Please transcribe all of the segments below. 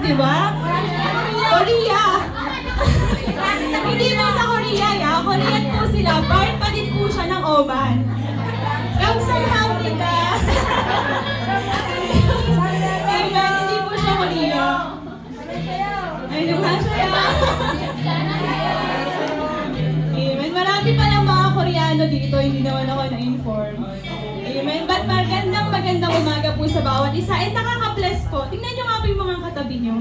di ba? Korea. Hindi po sa Korea, ya. Korean po sila. Part pa din po siya ng Oman. Kamsahamnida. Amen, hindi po siya Korea. Ayun nga siya. Amen, marami pa lang mga Koreano dito, hindi naman ako na-inform. Amen, but magandang umaga po sa bawat isa. And nakaka-bless po. Tingnan nyo nga po yung mga katabi nyo.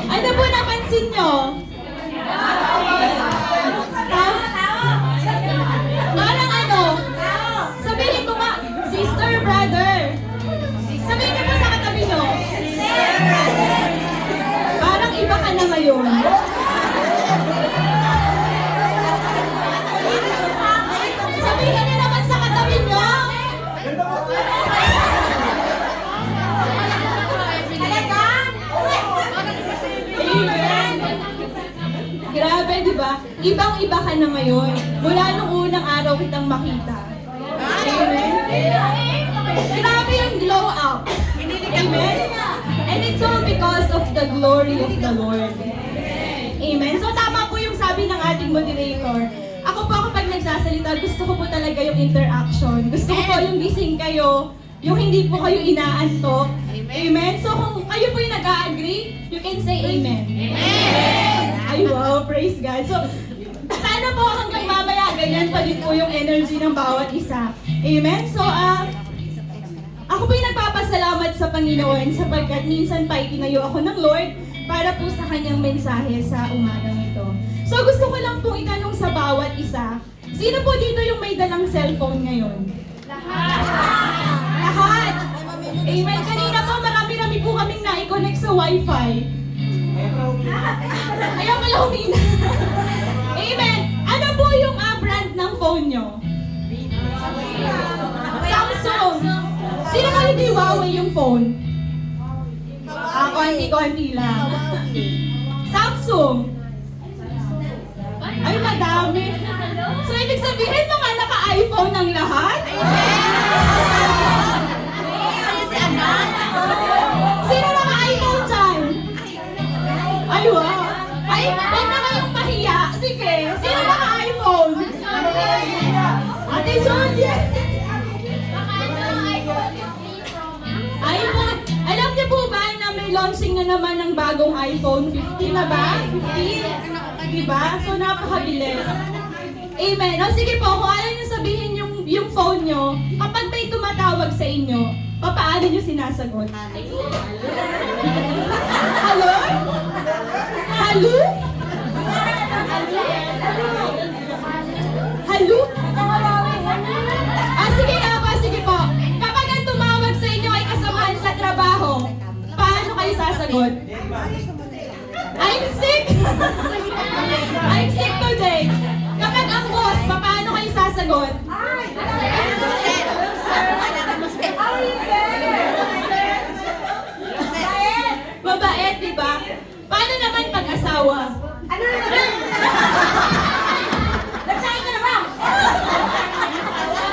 Ano po napansin nyo? Parang ano? Sabihin ko nga, sister, brother. Sabihin niyo po sa katabi nyo. Parang iba ka na ngayon. Sabihin niyo naman sa katabi nyo. Amen. Grabe, di ba? Ibang-iba ka na ngayon. Mula nung unang araw kitang makita. Amen. Grabe yung glow up. Amen. And it's all because of the glory of the Lord. Amen. So tama po yung sabi ng ating moderator. Ako po kapag nagsasalita, gusto ko po talaga yung interaction. Gusto ko po yung gising kayo, yung hindi po kayo inaantok. Amen. So kung kayo po yung nag-a-agree, you can say amen. Amen. Ay wow, praise God. So sana po hanggang mamaya ganyan pa din po yung energy ng bawat isa. Amen. So ako po yung nagpapasalamat sa Panginoon sapagkat minsan pa itinayo ako ng Lord para po sa kanyang mensahe sa umagang ito. So gusto ko lang pong itanong sa bawat isa, sino po dito yung may dalang cellphone ngayon? Lahat! Amen. Kanina po marami-rami po kaming na-connect sa Wi-Fi. Ayaw pala humina. Amen. Ano po yung brand ng phone nyo? Samsung. Sino kayo di Huawei yung phone? Konti-konti lang. Samsung. Ay, madami. So, ibig sabihin mga naka-iPhone ng lahat? Sino naka-iPhone dyan? Ay, wow. Ay, huwag na kayong mahiya. Sige, sino naka-iPhone? Ate Juliet. iPhone. Alam niyo po ba na may launching na naman ng bagong iPhone 15 na ba? 15? Diba? So, napakabilis. Amen. O sige po, kung ayaw niyo sabihin yung phone nyo, kapag may tumatawag sa inyo, paano niyo sinasagot? Hello? Hello? Hello? Sige po. Kapag ang tumawag sa inyo ay kasamahan sa trabaho, paano kayo sasagot? I'm sick! I'm sick today. Kapag ang boss, paano kayo sasagot? Mabait, di ba? Paano naman pag-asawa? Ano naman? Nagsahin ka na ba?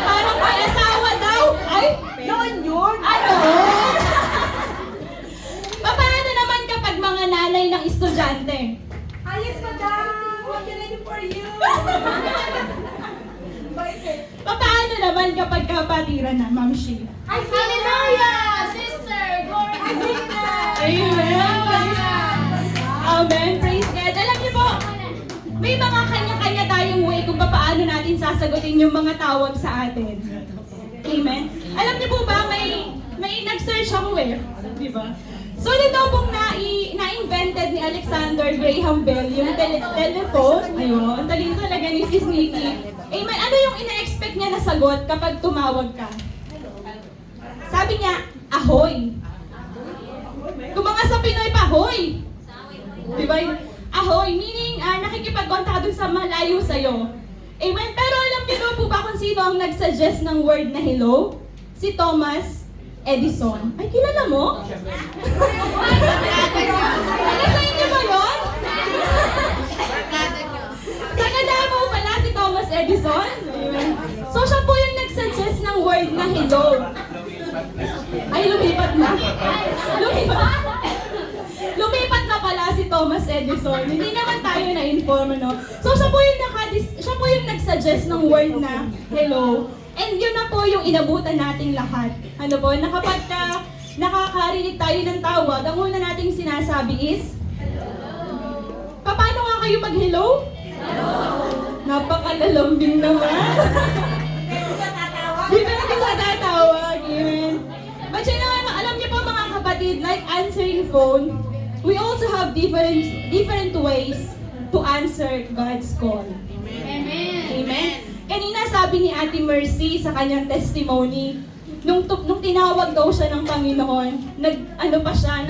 Parang pag-asawa daw. Ay, noon yun. Ano? Paano naman kapag mga nanay ng estudyante? Ayos, madam. What can I do for you? Paano naman kapag kapatiran na, Ma'am Shi? Ay, hallelujah! Sister! Glory to God! Amen! Amen! Praise God! Alam niyo po, may mga kanya-kanya tayong way kung paano natin sasagutin yung mga tawag sa atin. Amen? Alam niyo po ba, may nag-search ako di ba? So, ito pong na-invented ni Alexander Graham Bell, yung telephone. Ayun, talino talaga ni Sis Nikki. Amen. Ano yung ina-expect niya na sagot kapag tumawag ka? Sabi niya, ahoy. Kung mga sa Pinoy pa, ahoy. Diba? Ahoy, meaning nakikipag-contact dun sa malayo sa'yo. Amen. Pero alam niyo po ba kung sino ang nag-suggest ng word na hello? Si Thomas Edison. Ay, kilala mo? Ano sa inyo ba yun? Taga Davao pala si Thomas Edison. So siya po yung nag-suggest ng ng word na hello. Ay, lumipat na. Lumipat na pala si Thomas Edison. Hindi naman tayo na-inform, no? So, siya po yung nag-suggest ng word na hello. And yun na po yung inabutan nating lahat. Ano po, na kapag nakakarinig tayo ng tawag, ang una nating sinasabi is, paano nga kayo mag-hello? Napakalalambing naman. Di ba natin matatawag? Amen. But you know, alam niyo po mga kapatid, like answering phone, we also have different ways to answer God's call. Amen. Amen. Kanina sabi ni Ate Mercy sa kanyang testimony, nung tinawag daw siya ng Panginoon, nag-ano pa siya.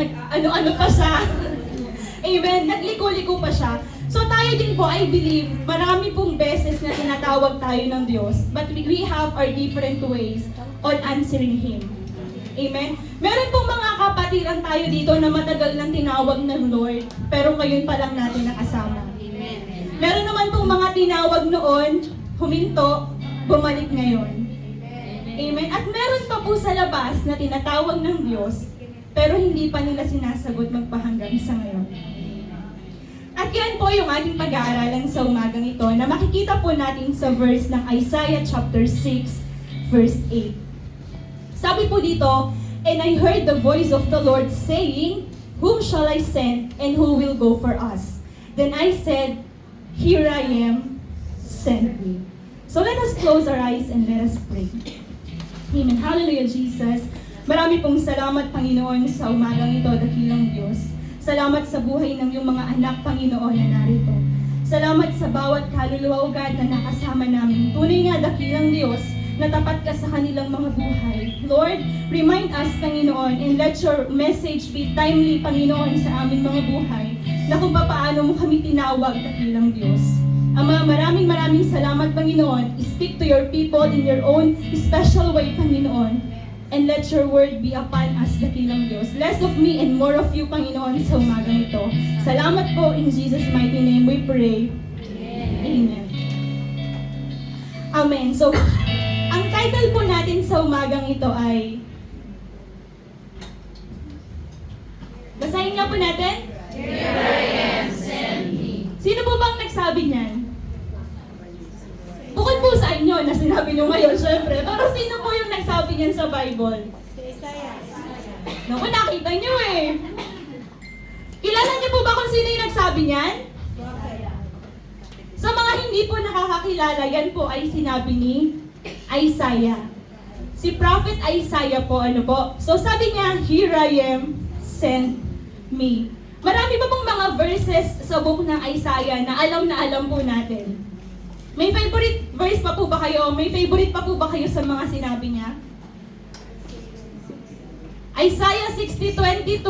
Amen. Nagliko-liko pa siya. So tayo din po, I believe, marami pong beses na tinatawag tayo ng Diyos, but we have our different ways on answering Him. Amen? Meron pong mga kapatiran tayo dito na matagal nang tinawag ng Lord, pero ngayon pa lang natin nakasama. Meron naman pong mga tinawag noon, huminto, bumalik ngayon. Amen? At meron pa po sa labas na tinatawag ng Diyos, pero hindi pa nila sinasagot magpahanggang sa ngayon. At yan po yung ating pag-aaralan sa umagang ito na makikita po natin sa verse ng Isaiah chapter 6, verse 8. Sabi po dito, "And I heard the voice of the Lord saying, Whom shall I send and who will go for us? Then I said, Here I am, send me." So let us close our eyes and let us pray. Amen. Hallelujah, Jesus. Marami pong salamat, Panginoon, sa umagang ito, dakilang Diyos. Salamat sa buhay ng iyong mga anak, Panginoon, na narito. Salamat sa bawat kaluluwa ugad na nakasama namin. Tunay nga, dakilang Diyos, na tapat ka sa kanilang mga buhay. Lord, remind us, Panginoon, and let your message be timely, Panginoon, sa aming mga buhay, na kung paano mo kami tinawag, dakilang Diyos. Ama, maraming salamat, Panginoon. Speak to your people in your own special way, Panginoon. And let your word be upon us, dakilang Diyos. Less of me and more of you, Panginoon, sa umagang ito. Salamat po, in Jesus' mighty name we pray. Amen. Amen. So, ang title po natin sa umagang ito ay, basahin nga po natin. Here I am, send me. Sino po bang nagsabi niyan? Bukod po sa inyo na sinabi nyo ngayon, syempre. Pero sino po yung nagsabi niyan sa Bible? Naku, nakita nyo eh. Kilala niyo po ba kung sino yung nagsabi niyan? Sa mga hindi po nakakakilala, yan po ay sinabi ni Isaiah. Si Prophet Isaiah po, ano po? So sabi niya, Here I am, send me. Marami pa pong mga verses sa book ng Isaiah na alam po natin. May favorite verse pa po ba kayo? May favorite pa po ba kayo sa mga sinabi niya? Isaiah 60:22.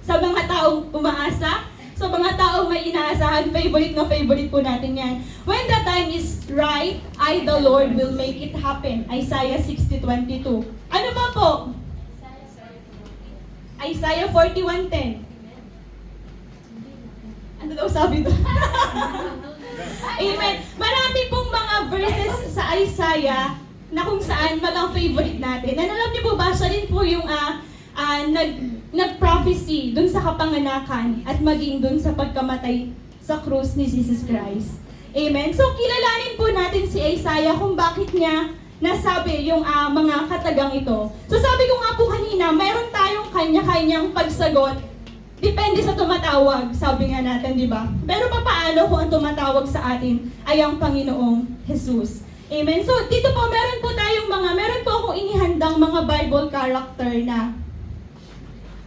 Sa mga taong umaasa, sa mga taong may inaasahan, favorite po natin yan. When the time is right, I, the Lord, will make it happen. Isaiah 60:22. Ano ba po? Isaiah 41:10. Ano daw sabi doon? Amen. Marami pong mga verses sa Isaiah na kung saan mga favorite natin. And alam niyo po ba, siya rin po yung nag-prophecy dun sa kapanganakan at maging dun sa pagkamatay sa krus ni Jesus Christ. Amen. So, kilalanin po natin si Isaiah kung bakit niya nasabi yung mga katagang ito. So, sabi ko nga po kanina, mayroon tayong kanya-kanyang pagsagot. Depende sa tumatawag, sabi nga natin, di ba? Pero paano kung ang tumatawag sa atin ay ang Panginoong Jesus? Amen? So, dito po, meron po akong inihandang mga Bible character na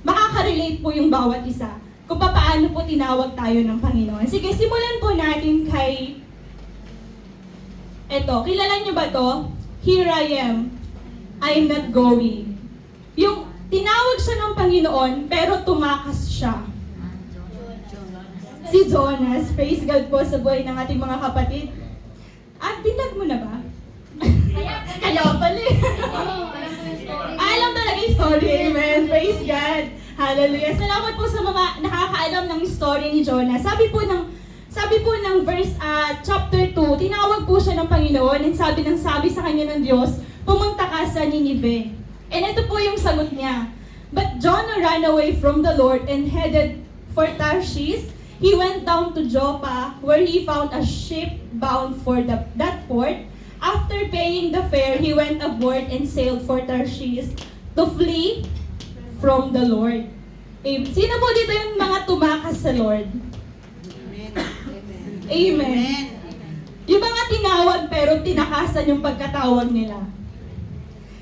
makaka-relate po yung bawat isa kung paano po tinawag tayo ng Panginoon. Sige, simulan po natin kay eto, kilala niyo ba to? Here I am, I'm not going. Yung tinawag siya ng Panginoon, pero tumakas siya. Si Jonas, praise God po sa buhay ng ating mga kapatid. At dinag mo na ba? Kaya pala eh. Alam talaga yung story, amen. Praise God. Hallelujah. Salamat po sa mga nakakaalam ng story ni Jonas. Sabi sabi po ng verse chapter 2, tinawag po siya ng Panginoon and sabi sa kanya ng Diyos, pumunta ka sa Nineveh. And ito po yung sagot niya. But Jonah ran away from the Lord and headed for Tarshish. He went down to Joppa, where he found a ship bound for that port. After paying the fare, he went aboard and sailed for Tarshish to flee from the Lord. Sino po dito yung mga tumakas sa Lord? Amen. Yung mga tinawag pero tinakasan yung pagkatawag nila.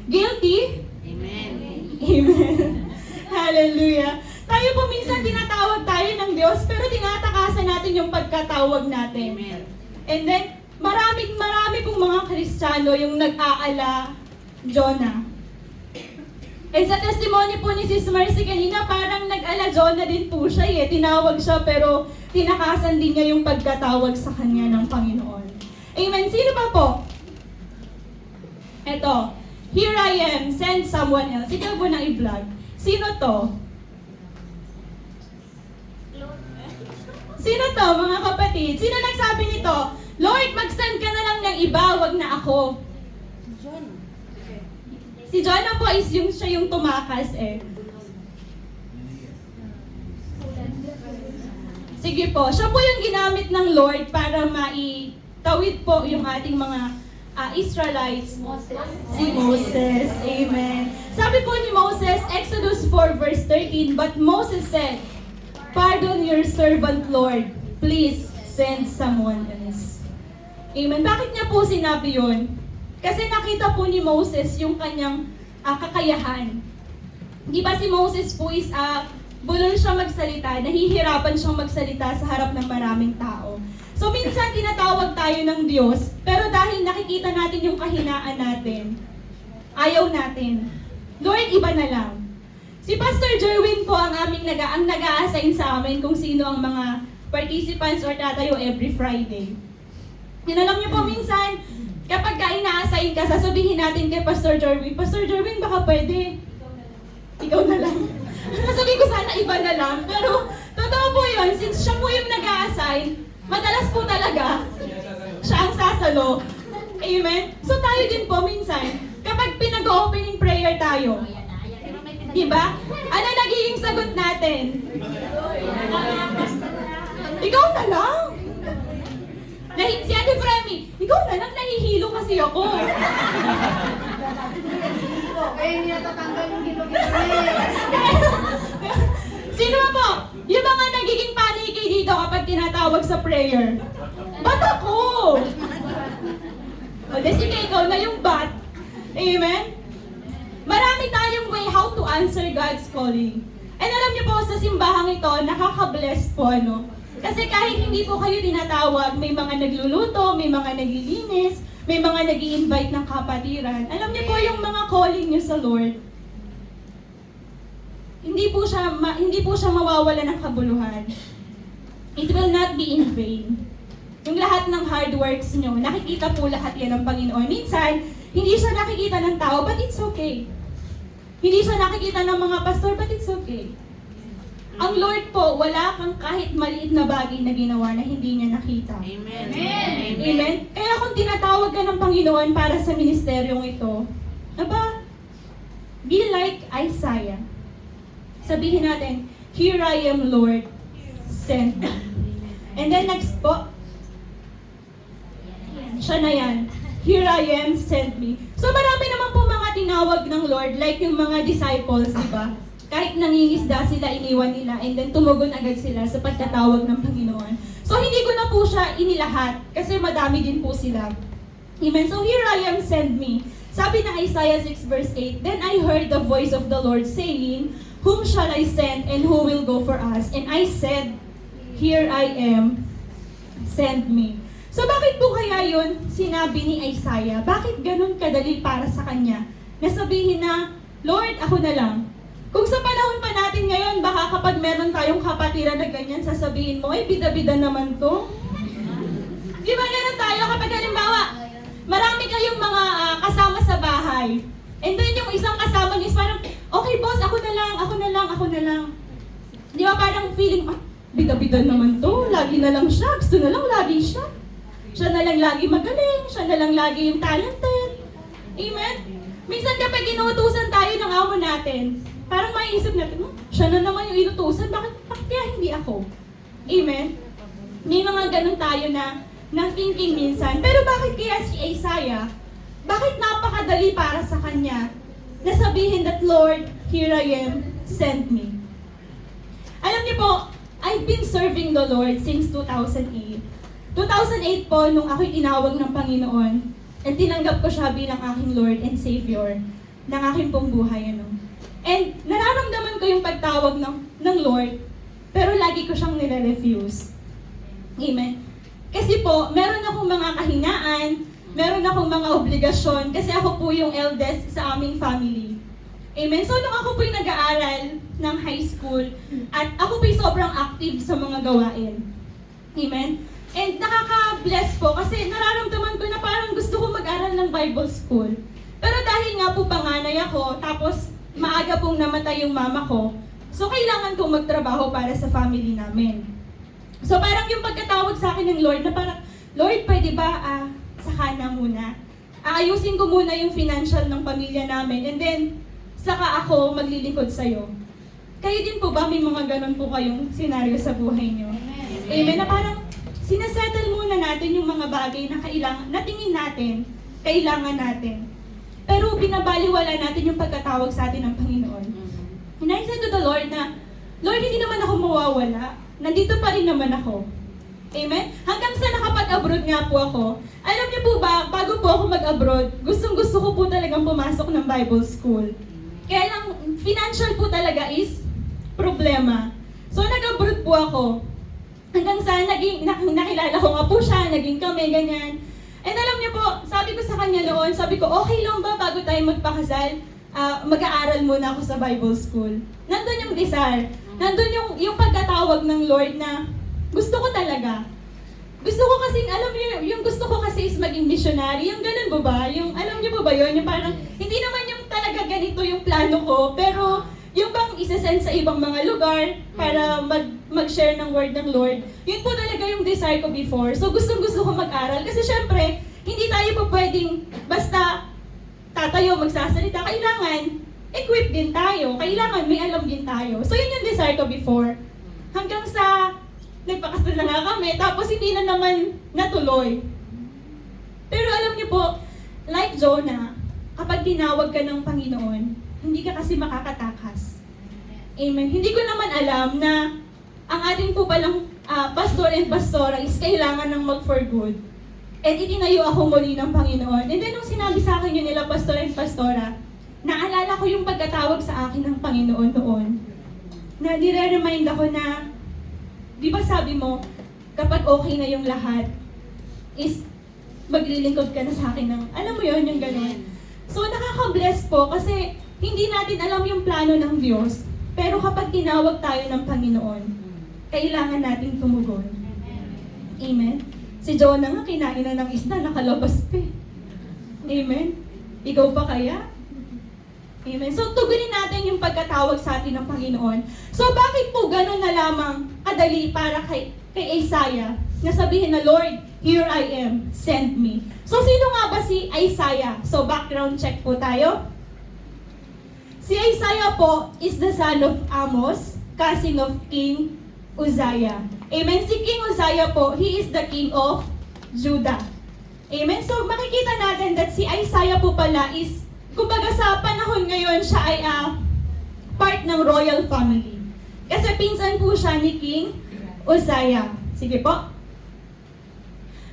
Guilty? Amen. Hallelujah. Tayo po minsan tinatawag tayo ng Diyos pero tinatakasan natin yung pagkatawag natin. And then, marami pong mga Kristiyano yung nag-aala Jonah. And sa testimony po ni Sis Marcy kanina, parang nag-ala Jonah din po siya eh. Tinawag siya pero tinakasan din niya yung pagkatawag sa kanya ng Panginoon. Amen. Sino pa po? Eto. Here I am, send someone else. Ikaw po nang i-vlog. Sino to? Sino to, mga kapatid? Sino nagsabi nito? Lord, mag-send ka na lang ng iba, wag na ako. Si Jonah po is siya yung tumakas eh. Sige po, siya po yung ginamit ng Lord para maitawid po yung ating mga Israelites. Si Moses. Amen. Sabi po ni Moses, Exodus 4 verse 13, but Moses said, pardon your servant Lord, please send someone else. Amen. Bakit niya po sinabi yun? Kasi nakita po ni Moses yung kanyang kakayahan. Di ba si Moses po is bulol siya magsalita, nahihirapan siyang magsalita sa harap ng maraming tao. So minsan tinatawag tayo ng Diyos, pero dahil nakikita natin yung kahinaan natin, ayaw natin. Lord, iba na lang. Si Pastor Jerwin po ang nag-a-assign sa amin kung sino ang mga participants or tatayo every Friday. Yan, alam niyo po minsan, kapag ina-assign ka, sasabihin natin kay Pastor Jerwin, baka pwede. Ikaw na lang. Sasabihin ko sana iba na lang. Pero totoo po yun, since siya po yung nag-a-assign, madalas po talaga, siya ang sasalo. Amen? So tayo din po minsan, kapag pinag-opening prayer tayo, diba? Ano nagiging sagot natin? Ikaw na lang. Si Ate Fremi, ikaw na lang, nahihilo kasi ako. Kaya hindi natatanggal yung gilo-gilo Sino ba po? Yung mga nagiging paniki dito kapag tinatawag sa prayer. Ba't ako? O, sige, ikaw na yung bat. Amen? Marami tayong way how to answer God's calling. And alam niyo po, sa simbahang ito, nakaka-bless po, ano? Kasi kahit hindi po kayo tinatawag, may mga nagluluto, may mga naglilinis, may mga nag-i-invite ng kapatiran. Alam niyo po yung mga calling niyo sa Lord, hindi po siya mawawala ng kabuluhan. It will not be in vain. Yung lahat ng hard works niyo, nakikita po lahat yan ng Panginoon. Minsan, hindi siya nakikita ng tao, but it's okay. Hindi siya nakikita ng mga pastor, but it's okay. Ang Lord po, wala kang kahit maliit na bagay na ginawa na hindi niya nakita. Amen. Amen? Kaya kung tinatawag ka ng Panginoon para sa ministeryong ito, be like Isaiah. Sabihin natin, here I am, Lord, send me. And then next po, siya na yan. Here I am, send me. So marami naman po mga tinawag ng Lord, like yung mga disciples, di ba? Kahit nangingisda sila, iniwan nila, and then tumugon agad sila sa pagkatawag ng Panginoon. So hindi ko na po siya inilahat, kasi madami din po sila. Amen. So here I am, send me. Sabi ng Isaiah 6 verse 8, then I heard the voice of the Lord saying, whom shall I send and who will go for us? And I said, here I am, send me. So bakit po kaya yun sinabi ni Isaiah? Bakit ganun kadali para sa kanya? Nasabihin na, Lord, ako na lang. Kung sa panahon pa natin ngayon, baka kapag meron tayong kapatiran na ganyan, sasabihin mo, ay bida-bida naman to. Di ba ganun tayo kapag halimbawa, marami kayong mga kasama sa bahay. And then yung isang kasama niyo is parang, okay boss, ako na lang. Di ba parang feeling, bida-bida naman to, lagi na lang siya, gusto na lang lagi siya. Siya na lang lagi magaling, siya na lang lagi yung talented. Amen? Minsan kapag inuutusan tayo ng amo natin, parang maiisip natin, siya na naman yung inutusan, bakit kaya hindi ako? Amen? May mga ganun tayo na thinking minsan. Pero bakit kaya si Isaiah, bakit napakadali para sa kanya na sabihin that, Lord, here I am, send me. Alam niyo po, I've been serving the Lord since 2008. 2008 po, nung ako'y tinawag ng Panginoon, and tinanggap ko siya bilang aking Lord and Savior ng aking pong buhay. And nararamdaman ko yung pagtawag ng Lord, pero lagi ko siyang nire-refuse. Amen. Kasi po, meron akong mga kahinaan, meron akong mga obligasyon, kasi ako po yung eldest sa aming family. Amen. So, nung ako po'y nag-aaral ng high school, at ako po'y sobrang active sa mga gawain. Amen. And nakaka-bless po, kasi nararamdaman ko na parang gusto ko mag-aral ng Bible school. Pero dahil nga po panganay ako, tapos maaga pong namatay yung mama ko, so kailangan kong magtrabaho para sa family namin. So parang yung pagkatawag sa akin ng Lord na parang, Lord, pwede ba saka na muna? Aayusin ko muna yung financial ng pamilya namin and then saka ako maglilingkod sa'yo. Kayo din po ba may mga ganun po kayong senaryo sa buhay nyo? Amen. Na parang sinasettle muna natin yung mga bagay na kailangan, na tingin natin, kailangan natin. Pero binabaliwala natin yung pagkatawag sa atin ng Panginoon. And I said to the Lord na, Lord, hindi naman ako mawawala. Nandito pa rin naman ako. Amen? Hanggang sa nakapag-abroad nga po ako. Alam niyo po ba, bago po ako mag-abroad, gustong-gusto ko po talagang pumasok ng Bible school. Kaya lang, financial po talaga is problema. So, nag-abroad po ako. Hanggang sa nakilala ko nga po siya, naging kami, ganyan. And alam niyo po, sabi ko sa kanya noon, sabi ko, okay lang ba bago tayo magpakasal, mag-aaral muna ako sa Bible school. Nandun yung desire. Nandun yung pagkatawag ng Lord na gusto ko talaga. Gusto ko kasi, alam niyo, yung gusto ko kasi is maging missionary. Yung ganun po ba? Yung, alam niyo po ba yun? Yung parang, hindi naman yung talaga ganito yung plano ko, pero yung bang isa-send sa ibang mga lugar para mag-share ng word ng Lord, yun po talaga yung desire ko before. So gustong-gusto ko mag-aral. Kasi syempre, hindi tayo po pwedeng basta tatayo, magsasalita. Kailangan, equip din tayo. Kailangan, may alam din tayo. So yun yung desire ko before. Hanggang sa nagpakasal na nga kami, tapos hindi na naman natuloy. Pero alam niyo po, like Jonah, kapag tinawag ka ng Panginoon, hindi ka kasi makakatakas. Amen. Hindi ko naman alam na ang ating po palang pastor and pastora is kailangan ng mag-for good. And itinayo ako muli ng Panginoon. And then nung sinabi sa akin yun nila pastor and pastora, naalala ko yung pagkatawag sa akin ng Panginoon noon. Na nire-remind ako na, di ba sabi mo, kapag okay na yung lahat, is maglilingkod ka na sa akin ng, alam mo yun, yung gano'n. So nakaka-bless po kasi hindi natin alam yung plano ng Diyos. Pero kapag tinawag tayo ng Panginoon, kailangan nating tumugon. Amen? Si Jonah nga, kinain na ng isda, nakalabas pa eh. Amen? Ikaw pa kaya? Amen? So, tugunin natin yung pagkatawag sa atin ng Panginoon. So, bakit po ganun na lamang kadali para kay Isaiah na sabihin na, Lord, here I am, send me. So, sino nga ba si Isaiah? So, background check po tayo. Si Isaiah po is the son of Amos, cousin of King Uzziah. Amen? Si King Uzziah po, he is the king of Judah. Amen? So, makikita natin that si Isaiah po pala is, kumbaga sa panahon ngayon, siya ay part ng royal family. Kasi pinsan po siya ni King Uzziah. Sige po.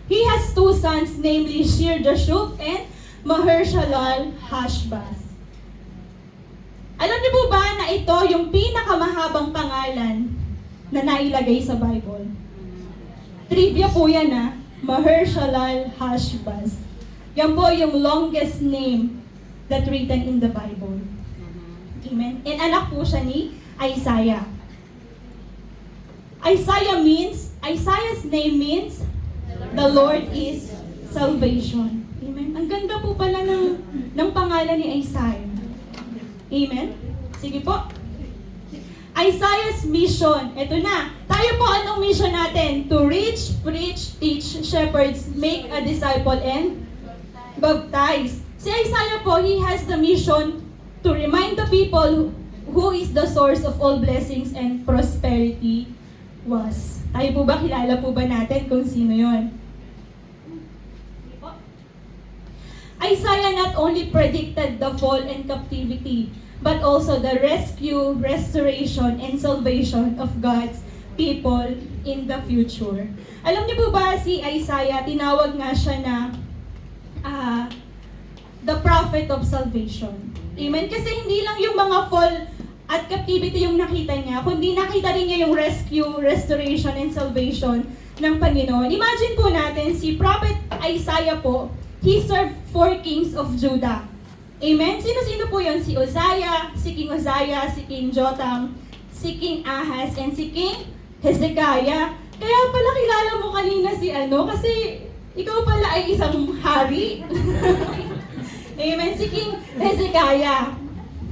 He has two sons, namely Shear-Jashub and Maher-Shalal-Hashbaz. Alam niyo po ba na ito yung pinakamahabang pangalan na nailagay sa Bible? Trivia po yan Maher-Shalal-Hashbaz. Yan po yung longest name that written in the Bible. Amen? And anak po siya ni Isaiah. Isaiah's name means, the Lord is salvation. Amen? Ang ganda po pala ng pangalan ni Isaiah. Amen? Sige po. Isaiah's mission. Ito na. Tayo tayo po, anong mission natin? To reach, preach, teach, shepherds, make a disciple, and baptize. Si Isaiah po, he has the mission to remind the people who is the source of all blessings and prosperity was. Tayo po ba, kilala po ba natin kung sino yon? Isaiah not only predicted the fall and captivity, but also the rescue, restoration, and salvation of God's people in the future. Alam niyo po ba, si Isaiah, tinawag nga siya na the prophet of salvation. Amen? Kasi hindi lang yung mga fall at captivity yung nakita niya, kundi nakita rin niya yung rescue, restoration, and salvation ng Panginoon. Imagine po natin, si Prophet Isaiah po, he served 4 kings of Judah. Amen? Sino-sino po yun? Si Uzziah, si King Uzziah, si King Jotham, si King Ahaz, and si King Hezekiah. Kaya pala kilala mo kanina si kasi ikaw pala ay isang hari. Amen? Si King Hezekiah.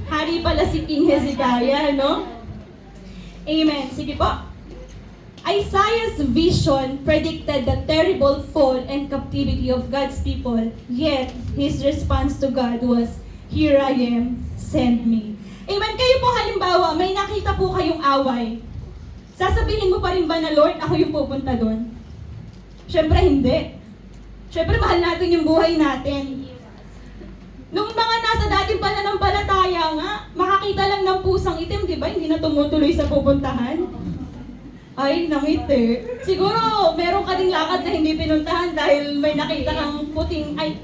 Hari pala si King Hezekiah, no? Amen. Sige po. Isaiah's vision predicted the terrible fall and captivity of God's people, yet his response to God was, "Here I am, send me." Amen. Kayo po halimbawa, may nakita po kayong away. Sasabihin mo pa rin ba na, Lord, ako yung pupunta doon? Siyempre hindi. Siyempre mahal natin yung buhay natin. Nung mga nasa dating pananampalataya nga, makakita lang ng pusang itim, di ba? Hindi na tumutuloy sa pupuntahan. Ay, nangiti. Siguro, meron ka ding lakad na hindi pinuntahan dahil may nakita kang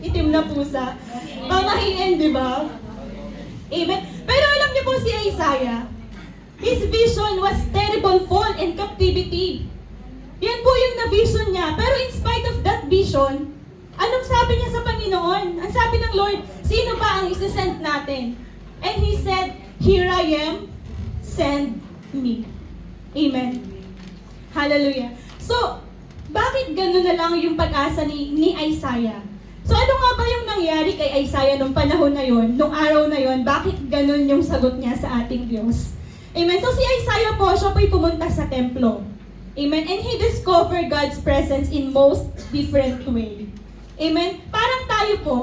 itim na pusa. Mamahiin, di ba? Amen. Pero alam niyo po si Isaiah, his vision was terrible fall and captivity. Yan po yung na-vision niya. Pero in spite of that vision, anong sabi niya sa Panginoon? Ang sabi ng Lord, sino ba ang isasend natin? And He said, "Here I am, send me." Amen. Hallelujah. So, bakit gano'n na lang yung pag-asa ni Isaiah? So, ano nga ba yung nangyari kay Isaiah nung panahon na yon, nung araw na yon? Bakit gano'n yung sagot niya sa ating Diyos? Amen. So, si Isaiah po, siya po'y pumunta sa templo. Amen. And he discovered God's presence in most different way. Amen. Parang tayo po,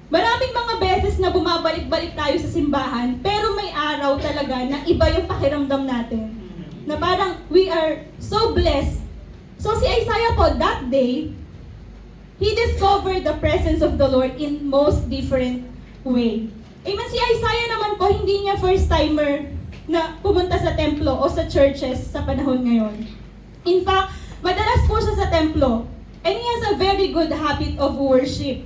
maraming mga beses na bumabalik-balik tayo sa simbahan, pero may araw talaga na iba yung pakiramdam natin. Na parang we are so blessed. So si Isaiah po, that day, he discovered the presence of the Lord in most different way. Amen. Si Isaiah naman po, hindi niya first timer na pumunta sa templo o sa churches sa panahon ngayon. In fact, madalas po siya sa templo. And he has a very good habit of worship.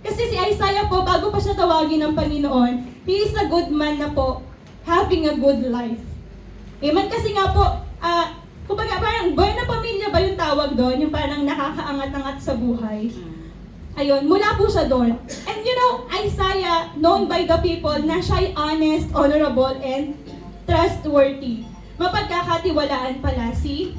Kasi si Isaiah po, bago pa siya tawagin ng Panginoon, he is a good man na po, having a good life. Amen? Kasi nga po, kumbaga parang buhay na pamilya ba yung tawag doon? Yung parang nakakaangat-angat sa buhay. Ayun, mula po siya doon. And you know, Isaiah, known by the people na siya ay honest, honorable, and trustworthy. Mapagkakatiwalaan pala si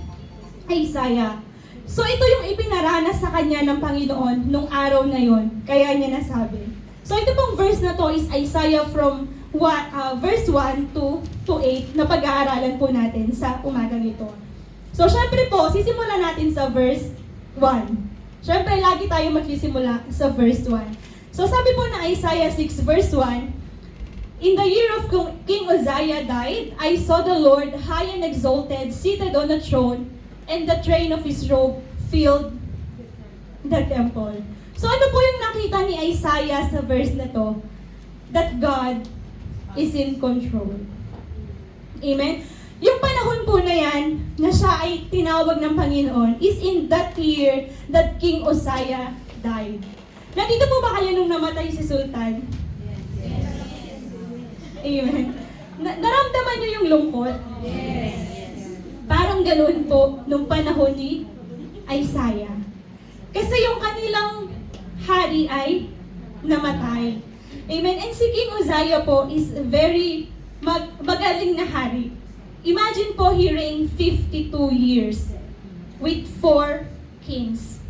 Isaiah. So ito yung ipinaranas sa kanya ng Panginoon nung araw na yon, kaya niya nasabi. So ito pong verse na to is Isaiah from verse 1 to 8 na pag-aaralan po natin sa umagang ito. So syempre po, sisimulan natin sa verse 1. Syempre lagi tayo magsisimula sa verse 1. So sabi po na Isaiah 6 verse 1, "In the year of King Uzziah died, I saw the Lord high and exalted, seated on a throne, and the train of his robe filled the temple." So ano po yung nakita ni Isaiah sa verse na to? That God is in control. Amen? Yung panahon po na yan, na siya ay tinawag ng Panginoon, is in that year that King Uzziah died. Nandito po ba kayo nung namatay si Sultan? Amen. Naramdaman niyo yung lungkot? Parang ganoon po nung panahon ni Isaiah. Kasi yung kanilang hari ay namatay. Amen. And si King Uzziah po is very magaling na hari. Imagine po, he reigned 52 years with 4 kings.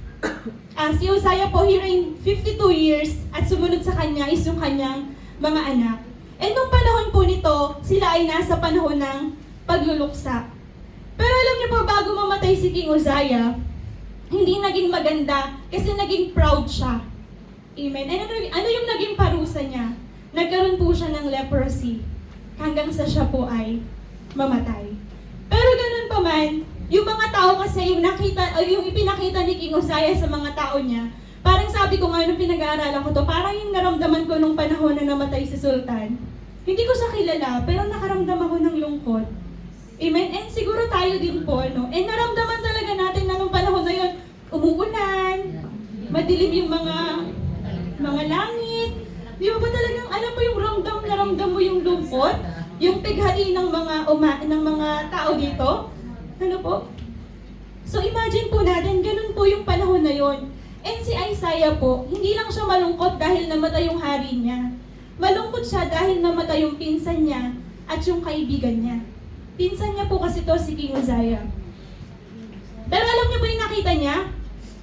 Si Uzziah po, he reigned 52 years at sumunod sa kanya is yung kanyang mga anak. And nung panahon po nito, sila ay nasa panahon ng pagluluksa. Pero alam niyo niyo po, bago mamatay si King Uzziah, hindi naging maganda kasi naging proud siya. Amen. Ano yung naging parusa niya? Nagkaroon po siya ng leprosy hanggang sa siya po ay mamatay. Pero ganun pa man, yung mga tao kasi yung ipinakita ni King Uzziah sa mga tao niya, parang sabi ko nga nung pinag-aaralan ko to, parang yung naramdaman ko nung panahon na namatay si Sultan. Hindi ko siya kilala, pero nakaramdam ako ng lungkot. Amen? And siguro tayo din po, no? And naramdaman talaga natin na nung panahon na yun, umuulan, madilim yung mga langit. Di ba talagang, alam mo yung naramdam mo yung lungkot? Yung pighati ng mga tao dito? Ano po? So imagine po natin, ganun po yung panahon na yon. And si Isaiah po, hindi lang siya malungkot dahil namatay yung hari niya. Malungkot siya dahil namatay yung pinsan niya at yung kaibigan niya. Pinsan niya po kasi to si King Uzziah. Pero alam niyo po yung nakita niya?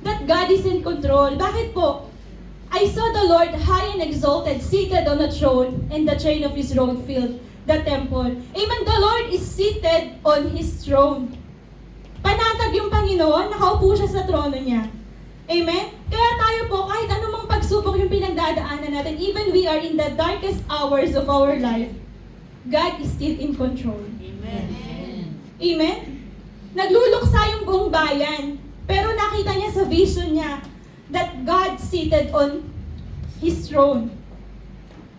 That God is in control. Bakit po? I saw the Lord high and exalted, seated on a throne, and the train of his robe filled the temple. Amen. The Lord is seated on his throne. Panatag yung Panginoon, nakaupo siya sa trono niya. Amen? Kaya tayo po, kahit anumang pagsubok yung pinagdadaanan natin, even we are in the darkest hours of our life, God is still in control. Amen. Amen? Nagluluksa yung buong bayan, pero nakita niya sa vision niya that God seated on His throne.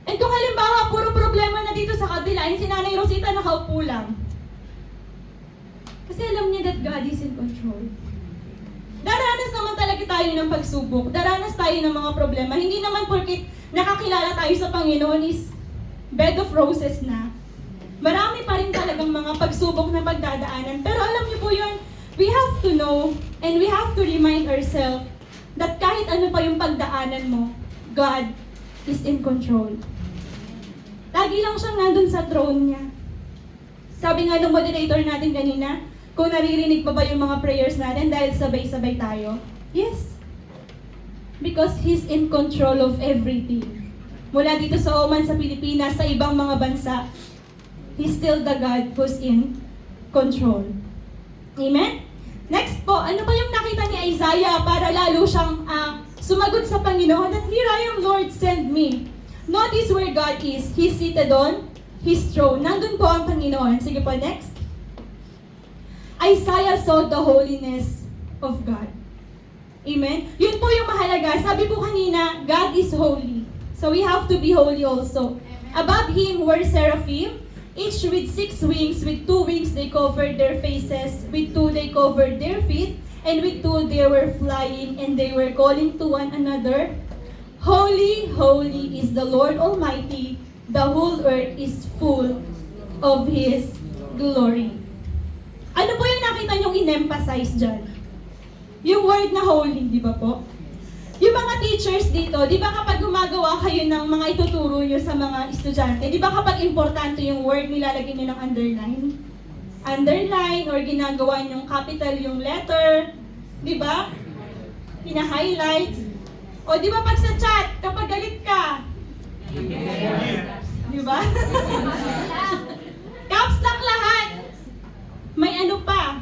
And kung halimbawa, puro problema na dito sa kabila, yung si Nanay Rosita nakaupo lang. Kasi alam niya that God is in control. Daranas naman talaga tayo ng pagsubok. Daranas tayo ng mga problema. Hindi naman porket nakakilala tayo sa Panginoon is bed of roses na. Marami pa rin talagang mga pagsubok na pagdadaanan. Pero alam niyo po yun, we have to know and we have to remind ourselves that kahit ano pa yung pagdaanan mo, God is in control. Lagi lang siyang nandun sa throne niya. Sabi nga ng moderator natin kanina, kung naririnig pa ba yung mga prayers natin dahil sabay-sabay tayo? Yes. Because He's in control of everything. Mula dito sa Oman, sa Pilipinas, sa ibang mga bansa, He's still the God who's in control. Amen? Next po, ano pa yung nakita ni Isaiah para lalo siyang sumagot sa Panginoon that here I am, Lord, send me. Notice where God is. He's seated on His throne. Nandun po ang Panginoon. Sige po, next. Isaiah saw the holiness of God. Amen? Yun po yung mahalaga. Sabi po kanina, God is holy. So we have to be holy also. Above Him were seraphim, each with 6 wings. With 2 wings they covered their faces. With 2 they covered their feet. And with 2 they were flying. And they were calling to one another, Holy, holy is the Lord Almighty. The whole earth is full of His glory. Ano po yung nakita niyong in-emphasize dyan? Yung word na holy, di ba po? Yung mga teachers dito, di ba kapag gumagawa kayo ng mga ituturo nyo sa mga estudyante, di ba kapag importante yung word, nilalagay nyo ng underline? Underline, or ginagawa nyong capital yung letter, di ba? Hina-highlights. O di ba pag sa chat, kapag galit ka, di ba? Caps lock lahat. May ano pa?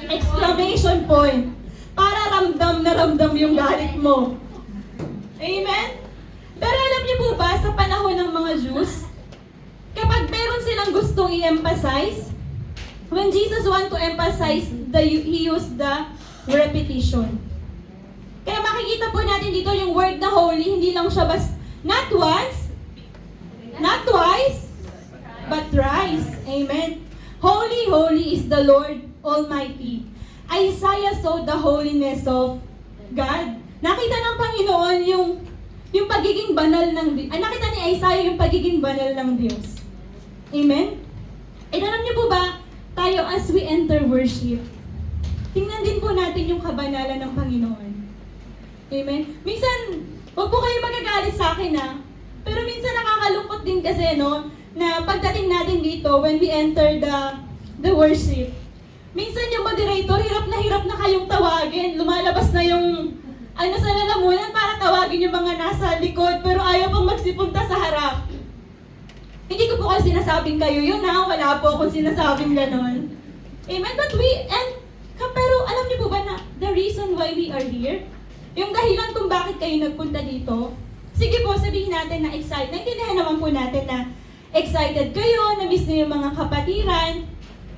Exclamation point. Para ramdam na ramdam yung galit mo. Amen? Pero alam niyo po ba, sa panahon ng mga Jews, kapag meron silang gustong i-emphasize, when Jesus want to emphasize, He used the repetition. Kaya makikita po natin dito yung word na holy, hindi lang siya not once, not twice, but thrice. Amen? Holy, holy is the Lord Almighty. Isaiah saw the holiness of God. Nakita ng Panginoon yung pagiging banal ng Diyos. Nakita ni Isaiah yung pagiging banal ng Diyos. Amen? And alam niyo po ba, tayo as we enter worship, tingnan din po natin yung kabanalan ng Panginoon. Amen? Minsan, huwag po kayo magagalit sa akin pero minsan nakakalungkot din kasi, no, na pagdating natin dito, when we enter the worship, minsan yung moderator, hirap na kayong tawagin. Lumalabas na yung sa lalamunan para tawagin yung mga nasa likod, pero ayaw pang magsipunta sa harap. Hindi ko po kayo sinasabing kayo yun wala po akong sinasabing ganon. Amen? Pero alam niyo po ba na the reason why we are here? Yung dahilan kung bakit kayo nagpunta dito, sige po, sabihin natin na excited. Naintindihan naman po natin na excited kayo, na-miss niyo yung mga kapatiran.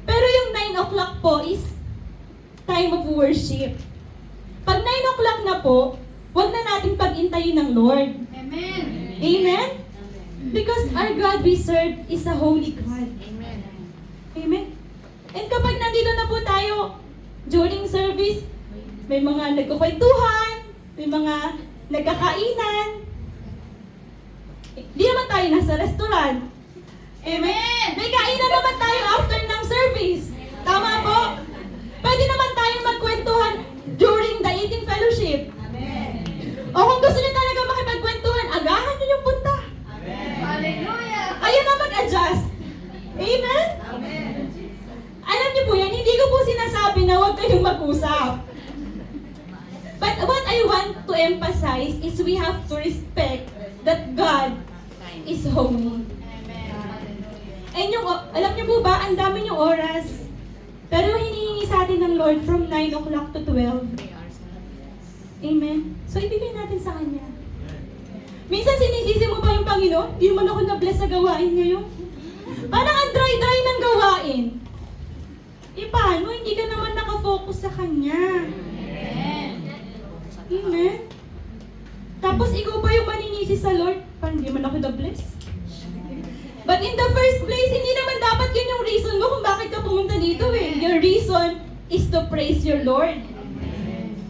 Pero yung 9 o'clock po is time of worship. Pag 9 o'clock na po, huwag na natin pag-intayin ng Lord. Amen. Amen? Because our God we serve is a holy God. Amen. Amen? And kapag nandito na po tayo during service, may mga nagkukwentuhan, may mga nagkakainan. Di naman tayo nasa restaurant. Amen. May kainan naman tayo after ng service. Tama po? Pwede naman tayong magkwentuhan during the eating fellowship. Amen. O kung gusto niyo talaga makipagkwentuhan, agahan niyo yung punta. Hallelujah. Ayun na mag-adjust. Amen? Amen. Alam niyo po yan, hindi ko po sinasabi na huwag kayong mag-usap. But what I want to emphasize is we have to respect that God is holy. Amen. Hallelujah. And alam niyo po ba, ang dami niyong oras. Pero hinihingi sa atin ng Lord from 9 o'clock to 12. Amen? So ibigay natin sa Kanya. Minsan sinisisi mo pa yung Panginoon, hindi man ako na-bless sa gawain ngayon. Parang ang dry-dry ng gawain. Paano? Hindi ka naman nakafocus sa Kanya. Amen. Amen? Tapos ikaw pa yung maninisi sa Lord, parang hindi man ako na-bless. But in the first place, hindi naman dapat yun yung reason mo kung bakit ka pumunta dito eh. Your reason is to praise your Lord.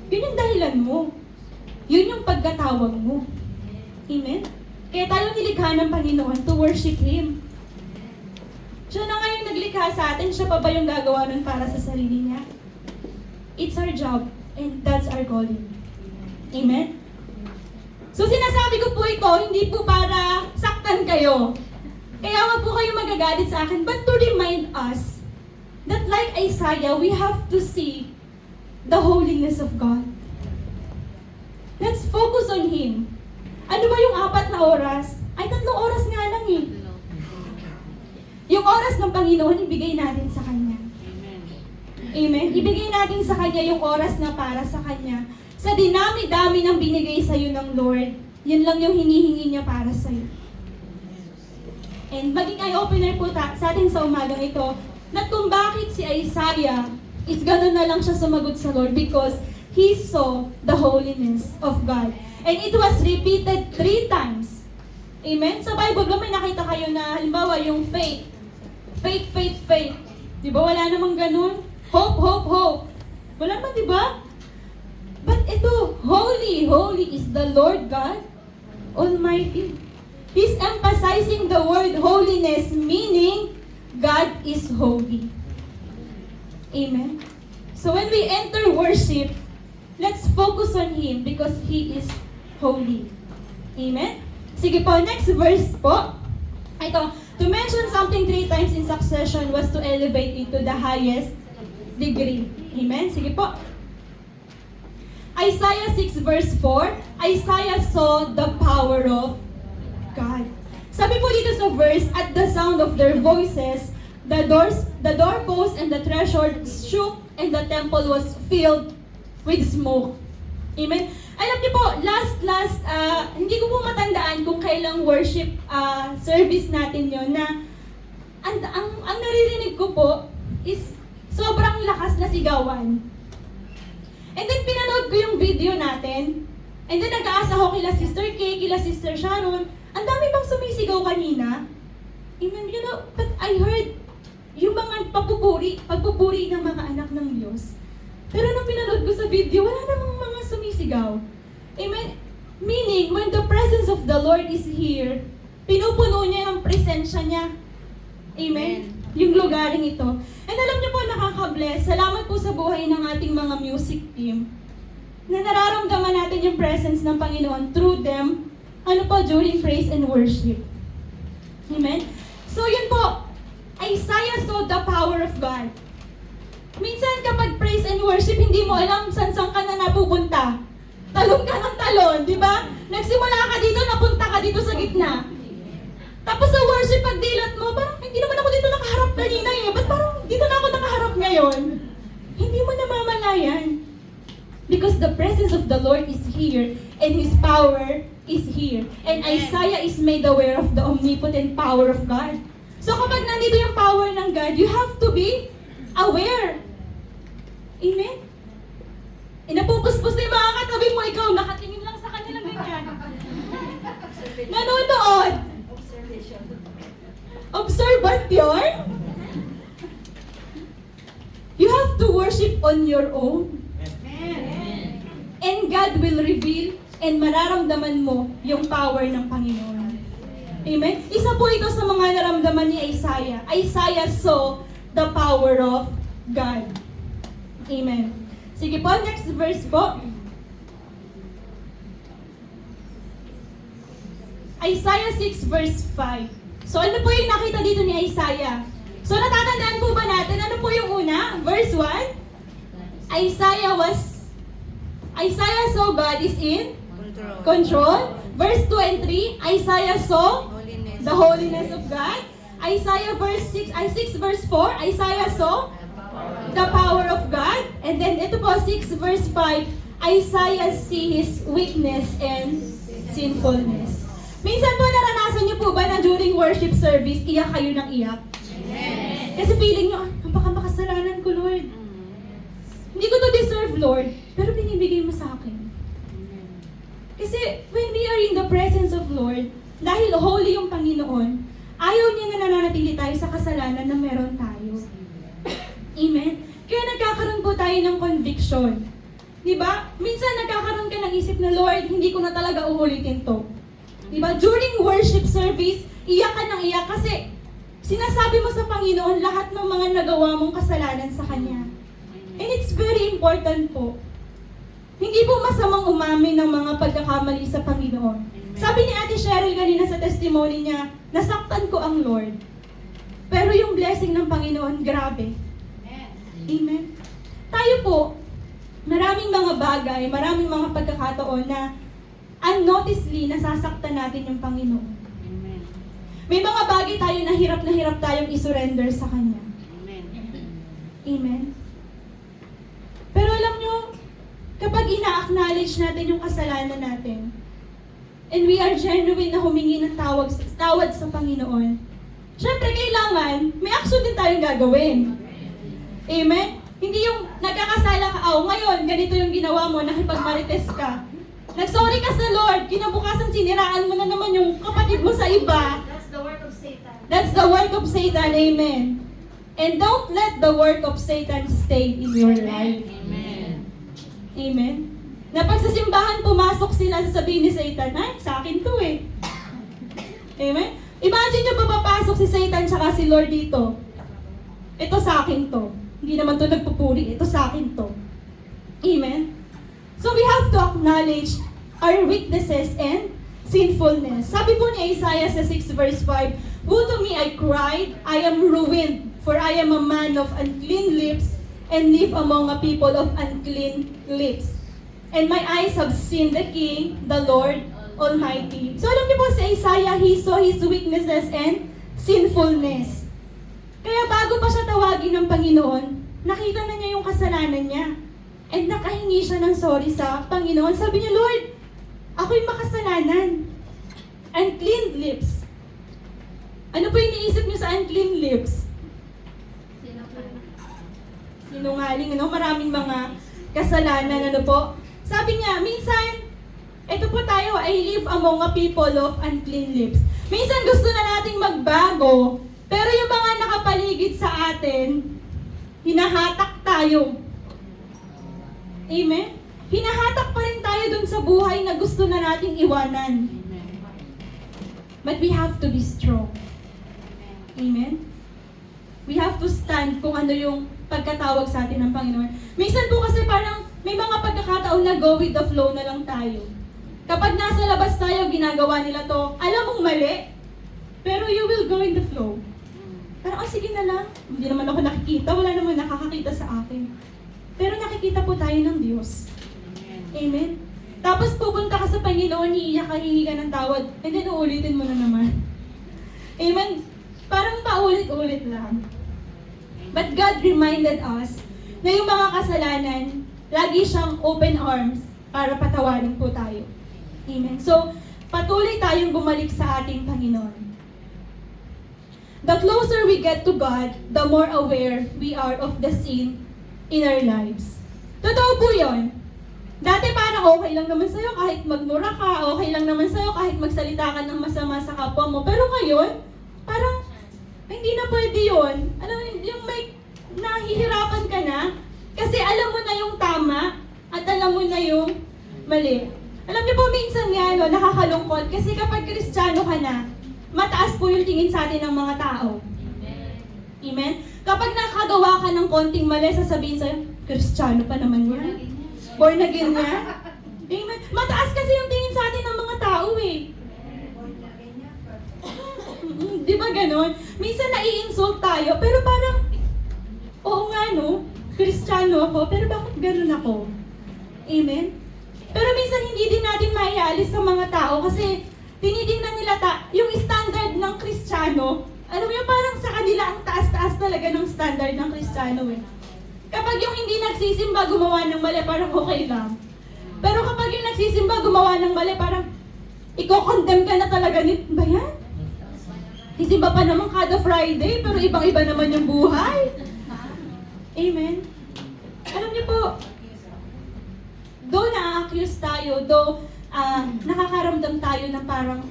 Yun yung dahilan mo. Yun yung pagkatawag mo. Amen? Kaya tayo nilikha ng Panginoon to worship Him. Siya na nga yung naglikha sa atin, siya pa ba yung gagawa nun para sa sarili niya? It's our job, and that's our calling. Amen? So sinasabi ko po ito, hindi po para saktan kayo. Kaya wag po kayo magagalit sa akin, but to remind us that like Isaiah, we have to see the holiness of God. Let's focus on Him. Ano ba yung 4 na oras? Ay, 3 oras nga lang eh. Yung oras ng Panginoon, ibigay natin sa Kanya. Amen? Ibigay natin sa Kanya yung oras na para sa Kanya. Sa dinami-dami ng binigay sa'yo ng Lord, yun lang yung hinihingi niya para sa'yo. And maging eye-opener po sa atin sa umagang ito, na kung bakit si Isaiah is gano'n na lang siya sumagot sa Lord because he saw the holiness of God. And it was repeated 3 times. Amen? Sa Bible, may nakita kayo na, halimbawa, yung faith. Faith, faith, faith. Di ba wala namang ganun? Hope, hope, hope. Wala naman, di ba? But ito, holy, holy is the Lord God Almighty. He's emphasizing the word holiness, meaning God is holy. Amen? So when we enter worship, let's focus on Him because He is holy. Amen? Sige po, next verse po. Ito, to mention something 3 times in succession was to elevate it to the highest degree. Amen? Sige po. Isaiah 6 verse 4, Isaiah saw the power of God. Sabi po dito sa verse, at the sound of their voices, the doorposts and the threshold shook and the temple was filled with smoke. Amen? Alam niyo po, hindi ko po matandaan kung kailang worship service natin yon na ang naririnig ko po is sobrang lakas na sigawan. And then pinanood ko yung video natin, and then nag-aasa ko kila Sister Kay, kila Sister Sharon, ang dami bang sumisigaw kanina? Amen? You know, but I heard yung mga pagpupuri ng mga anak ng Diyos. Pero nung pinanood ko sa video, wala namang mga sumisigaw. Amen? Meaning, when the presence of the Lord is here, pinupuno niya yung presensya niya. Amen? Yung lugaring ito. And alam niyo po, nakaka-bless. Salamat po sa buhay ng ating mga music team. Na nararamdaman natin yung presence ng Panginoon through them, during praise and worship. Amen? So yun po, Isaiah saw the power of God. Minsan kapag praise and worship, hindi mo alam saan ka na napupunta. Talon ka ng talon, di ba? Nagsimula ka dito, napunta ka dito sa gitna. Tapos sa worship, pagdilat mo, parang hindi naman ako dito nakaharap kanina eh. Ba't parang dito na ako nakaharap ngayon? ngayon, hindi mo namamalayan. Because the presence of the Lord is here and His power is here. And Isaiah is made aware of the omnipotent power of God. So kapag nandito yung power ng God, you have to be aware. Amen? Inapupuspos na yung mga katabi mo, ikaw nakatingin lang sa kanilang ganyan. Nanonood. Observant yun. You have to worship on your own. And God will reveal and mararamdaman mo yung power ng Panginoon. Amen? Isa po ito sa mga naramdaman ni Isaiah. Isaiah saw the power of God. Amen. Sige po, next verse po. Isaiah 6 verse 5. So ano po yung nakita dito ni Isaiah? So natatandaan po ba natin? Ano po yung una? Verse 1? Isaiah saw God is in control. Verse 2 and 3, Isaiah saw the holiness of God. Isaiah 6 verse 4, Isaiah saw the power of God. And then ito po, 6 verse 5, Isaiah see His weakness and sinfulness. Minsan po naranasan niyo po ba na during worship service, iyak kayo ng iyak? Kasi feeling nyo, napaka-makasalanan ko, Lord. Hindi ko to deserve, Lord, pero binibigay mo sa akin. Kasi when we are in the presence of Lord, dahil holy yung Panginoon, ayaw niya na nananatili tayo sa kasalanan na meron tayo. Amen? Kaya nagkakaroon po tayo ng conviction. Diba? Minsan nagkakaroon ka ng isip na, Lord, hindi ko na talaga uulitin to. Diba? During worship service, iyak ka ng iyak kasi sinasabi mo sa Panginoon lahat ng mga nagawa mong kasalanan sa Kanya. And it's very important po. Hindi po masamang umamin ng mga pagkakamali sa Panginoon. Sabi ni Ate Cheryl kanina sa testimony niya, nasaktan ko ang Lord. Pero yung blessing ng Panginoon, grabe. Amen. Tayo po, maraming mga bagay, maraming mga pagkakataon na unnoticedly nasasaktan natin yung Panginoon. May mga bagay tayo na hirap tayong isurrender sa Kanya. Amen. Pero alam nyo, kapag ina-acknowledge natin yung kasalanan natin, and we are genuine na humingi ng tawad sa Panginoon, syempre kailangan, may action din tayong gagawin. Amen? Hindi yung nagkakasala ka, ngayon, ganito yung ginawa mo, nakipagmarites ka. Nagsorry ka sa Lord, kinabukasan siniraan mo na naman yung kapatid mo sa iba. That's the work of Satan. That's the work of Satan, amen. And don't let the work of Satan stay in your life. Amen. Na pag sa simbahan pumasok sila, sasabihin ni Satan, ay, sa akin to eh. Amen? Imagine nyo papapasok si Satan tsaka si Lord dito. Ito sa akin to. Hindi naman to nagpupuri, ito sa akin to. Amen? So we have to acknowledge our weaknesses and sinfulness. Sabi po ni Isaiah sa 6 verse 5, Woe to me, I cried, I am ruined, for I am a man of unclean lips, and live among a people of unclean lips. And my eyes have seen the King, the Lord Almighty. So alam niyo po si Isaiah, he saw his weaknesses and sinfulness. Kaya bago pa siya tawagin ng Panginoon, nakita na niya yung kasalanan niya. And nakahingi siya ng sorry sa Panginoon. Sabi niya, Lord, ako'y makasalanan. Unclean lips. Ano po yung iniisip niyo sa unclean lips? Sinungaling, maraming mga kasalanan, Sabi niya, minsan, ito po tayo, I live among a people of unclean lips. Minsan gusto na nating magbago, pero yung mga nakapaligid sa atin, hinahatak tayo. Amen? Hinahatak pa rin tayo dun sa buhay na gusto na nating iwanan. But we have to be strong. Amen? We have to stand kung ano yung pagkatawag sa atin ng Panginoon. Minsan po kasi parang may mga pagkakataon na go with the flow na lang tayo. Kapag nasa labas tayo, ginagawa nila to, alam mong mali, pero you will go in the flow. Parang, sige na lang. Hindi naman ako nakikita, wala naman nakakakita sa akin. Pero nakikita po tayo ng Diyos. Amen? Tapos pupunta ka sa Panginoon, iiyak ka, hihingi ka ng tawad, and then uulitin mo na naman. Amen? Parang paulit-ulit lang. But God reminded us na yung mga kasalanan, lagi siyang open arms para patawarin po tayo. Amen. So, patuloy tayong bumalik sa ating Panginoon. The closer we get to God, the more aware we are of the sin in our lives. Totoo po yun. Dati parang okay lang naman sa'yo kahit magmura ka, okay lang naman sa'yo kahit magsalita ka ng masama sa kapwa mo. Pero ngayon, parang hindi na pwede yun. Alam mo, yung may nahihirapan ka na, kasi alam mo na yung tama at alam mo na yung mali. Alam niyo po, minsan nga, no, nakakalungkot kasi kapag Kristiyano ka na, mataas po yung tingin sa atin ng mga tao. Amen? Kapag nakagawa ka ng konting mali, sasabihin sa'yo, Kristiyano pa naman yan. Born again yan. Amen? Mataas kasi yung tingin sa atin ng mga tao eh. Di ba ganon? Minsan nai-insult tayo, pero parang, oo nga no, Kristiyano ako, pero bakit ganon ako? Amen? Pero minsan hindi din natin maialis sa mga tao kasi tinitingnan nila yung standard ng Kristiyano. Alam mo yung parang sa kanila ang taas-taas talaga ng standard ng Kristiyano eh. Kapag yung hindi nagsisimba gumawa ng mali, parang okay lang. Pero kapag yung nagsisimba gumawa ng mali, parang iko-condemn ka na talaga nito. Ba yan? Isimba pa naman kada Friday, pero ibang-iba naman yung buhay. Amen? Alam niyo po, though na-accuse tayo, though nakakaramdam tayo na parang,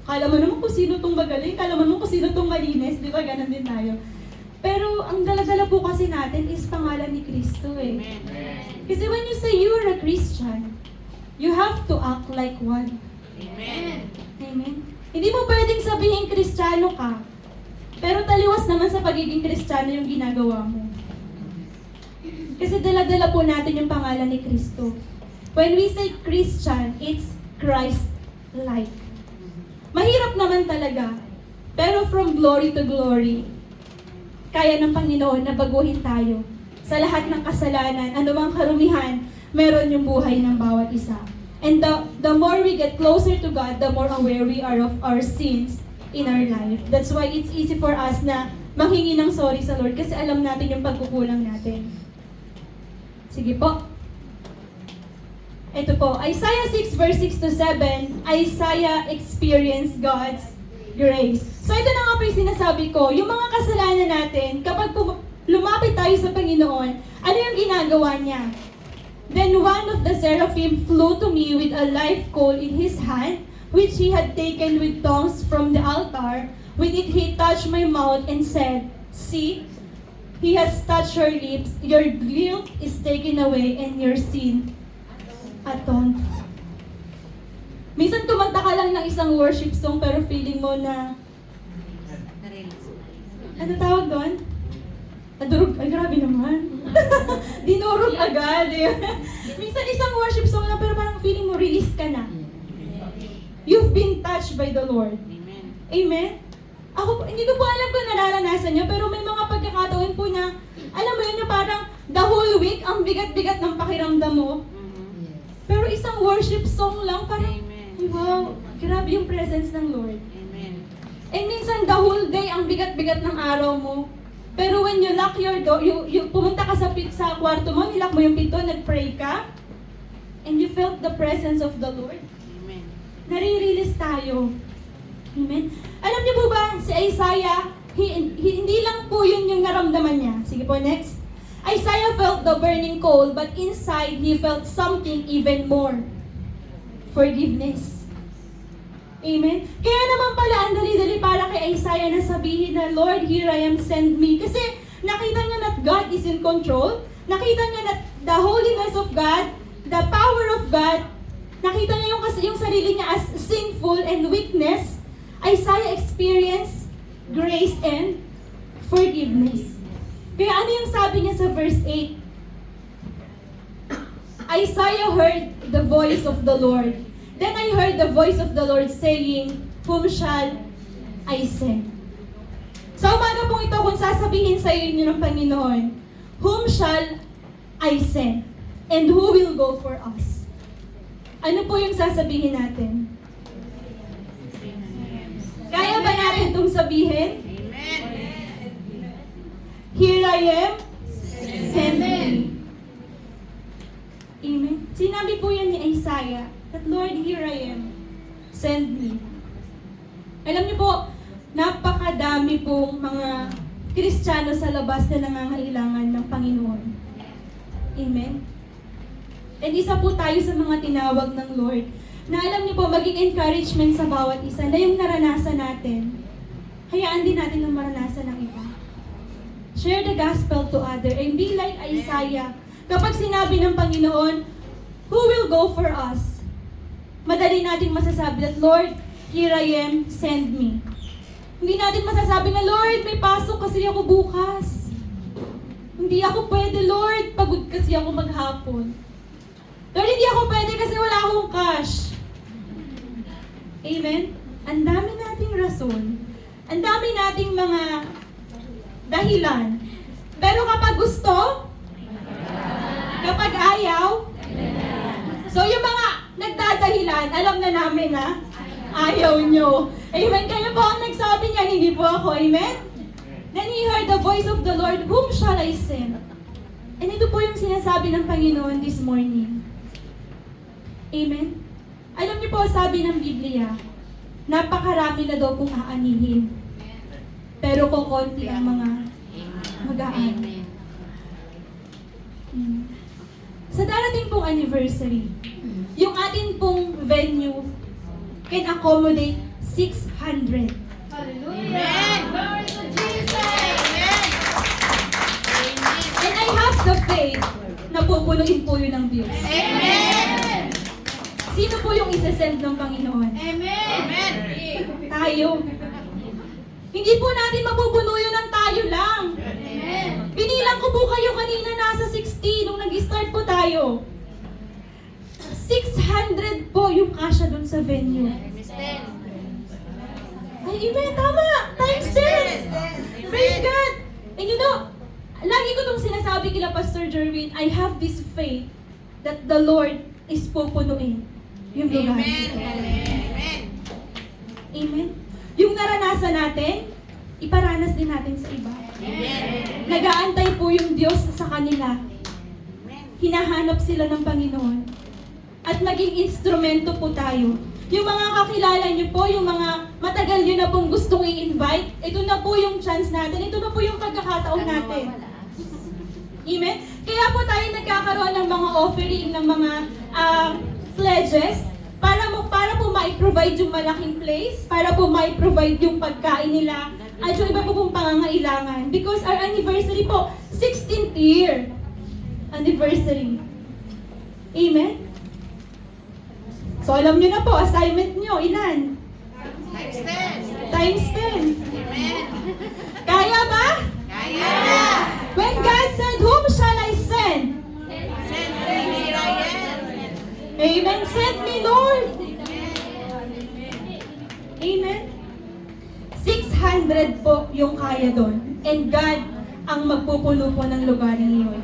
kala mo naman kung sino tong magaling, kala mo naman kung sino tong malinis, di ba? Ganon din tayo. Pero ang dala-dala po kasi natin is pangalan ni Kristo eh. Kasi when you say you're a Christian, you have to act like one. Amen. Amen? Hindi mo pwedeng sabihin Kristiyano ka, pero taliwas naman sa pagiging Kristiyano yung ginagawa mo. Kasi dala-dala po natin yung pangalan ni Kristo. When we say Christian, it's Christ-like. Mahirap naman talaga, pero from glory to glory, kaya ng Panginoon na baguhin tayo. Sa lahat ng kasalanan, anumang karumihan, meron yung buhay ng bawat isa. And the more we get closer to God, the more aware we are of our sins in our life. That's why it's easy for us na manghingi ng sorry sa Lord kasi alam natin yung pagkukulang natin. Sige po. Ito po, Isaiah 6 verse 6 to 7, Isaiah experienced God's grace. So ito na nga po yung sinasabi ko, yung mga kasalanan natin, kapag lumapit tayo sa Panginoon, ano yung ginagawa niya? Then one of the seraphim flew to me with a live coal in his hand, which he had taken with tongs from the altar. With it he touched my mouth and said, See, he has touched your lips, your guilt is taken away and your sin atoned. Minsan tumanta ka lang ng isang worship song pero feeling mo na, ano tawag doon? Nadurog, ay grabe naman. Dinurog agad. Minsan isang worship song lang pero parang feeling mo release ka na. You've been touched by the Lord. Amen. Amen? Ako, hindi ko po alam kung nararanasan nyo, pero may mga pagkakataon po na, alam mo yun, yung parang the whole week, ang bigat-bigat ng pakiramdam mo. Pero isang worship song lang, parang, Amen. wow, grabe yung presence ng Lord. Amen. And minsan, the whole day, ang bigat-bigat ng araw mo. Pero when you lock your door, you pumunta ka sa kwarto mo, nilock mo yung pinto, nag-pray ka, and you felt the presence of the Lord. Amen. Nare-release tayo. Amen? Alam niyo po ba, si Isaiah, hindi lang po yun yung naramdaman niya. Sige po, next. Isaiah felt the burning coal, but inside, he felt something even more. Forgiveness. Amen? Kaya naman pala, ang dali-dali para kay Isaiah na sabihin na, Lord, here I am, send me. Kasi nakita niya that God is in control. Nakita niya that the holiness of God, the power of God, nakita niya yung sarili niya as sinful and weakness. Isaiah experienced grace and forgiveness. Kaya ano yung sabi niya sa verse 8? Isaiah heard the voice of the Lord. Then I heard the voice of the Lord saying, Whom shall I send? Sa umaga pong ito, kung sasabihin sa inyo ng Panginoon, Whom shall I send? And who will go for us? Ano po yung sasabihin natin? Kaya ba natin itong sabihin? Amen. Here I am, send me. Amen. Sinabi po yan ni Isaiah, that Lord, here I am, send me. Alam niyo po, napakadami pong mga Kristiyano sa labas na nangangailangan ng Panginoon. Amen. And isa po tayo sa mga tinawag ng Lord na alam niyo po, maging encouragement sa bawat isa na yung naranasan natin, hayaan din natin ang maranasan ng iba. Share the gospel to others and be like Isaiah. Kapag sinabi ng Panginoon, who will go for us? Madali nating masasabi that, Lord, here I am, send me. Hindi natin masasabi na, Lord, may pasok kasi ako bukas. Hindi ako pwede, Lord, pagod kasi ako maghapon. Lord, hindi ako pwede kasi wala akong cash. Amen? Ang dami nating rason. Ang dami nating mga dahilan. Pero kapag gusto, kapag ayaw, so yung mga nagdadahilan, alam na namin na ayaw nyo. Amen? Kayo po ang nagsabi niyan, hindi po ako. Amen? Then he heard the voice of the Lord, whom shall I send? And ito po yung sinasabi ng Panginoon this morning. Amen? Alam niyo po, sabi ng Biblia, napakarami na daw pong aanihin. Pero kukunti ang mga mag-aan. Sa darating pong anniversary, yung atin pong venue can accommodate 600. Hallelujah. Glory to Jesus. And I have the faith na pupunuin po yun ng Diyos. Amen. Sino po yung isasend ng Panginoon? Amen. Tayo. Hindi po natin mapupuno yun ng tayo lang. Amen. Binilang ko po kayo kanina nasa 60 nung nag-start po tayo. 600 po yung kasya dun sa venue. Ay, amen, tama! Times 10! Praise God! And you know, lagi ko itong sinasabi kila Pastor Jerwin, I have this faith that the Lord is pupunuin yung lugar. Amen. Yung naranasan natin, iparanas din natin sa iba. Nag-aantay po yung Diyos sa kanila. Hinahanap sila ng Panginoon. At maging instrumento po tayo. Yung mga kakilala niyo po, yung mga matagal niyo na pong gustong i-invite, ito na po yung chance natin, ito na po yung pagkakataon natin. Amen? Kaya po tayo nagkakaroon ng mga offering, ng mga pledges, para po ma-provide yung malaking place, para po ma-provide yung pagkain nila, at yung iba po pong pangangailangan. Because our anniversary po, 16th year anniversary. Amen? So alam nyo na po, assignment nyo, ilan? Times 10. Kaya ba? When God said, whom shall I send? Amen. Send me, Lord. Amen. 600 po yung kaya doon. And God ang magpupuno po ng lugar niyon.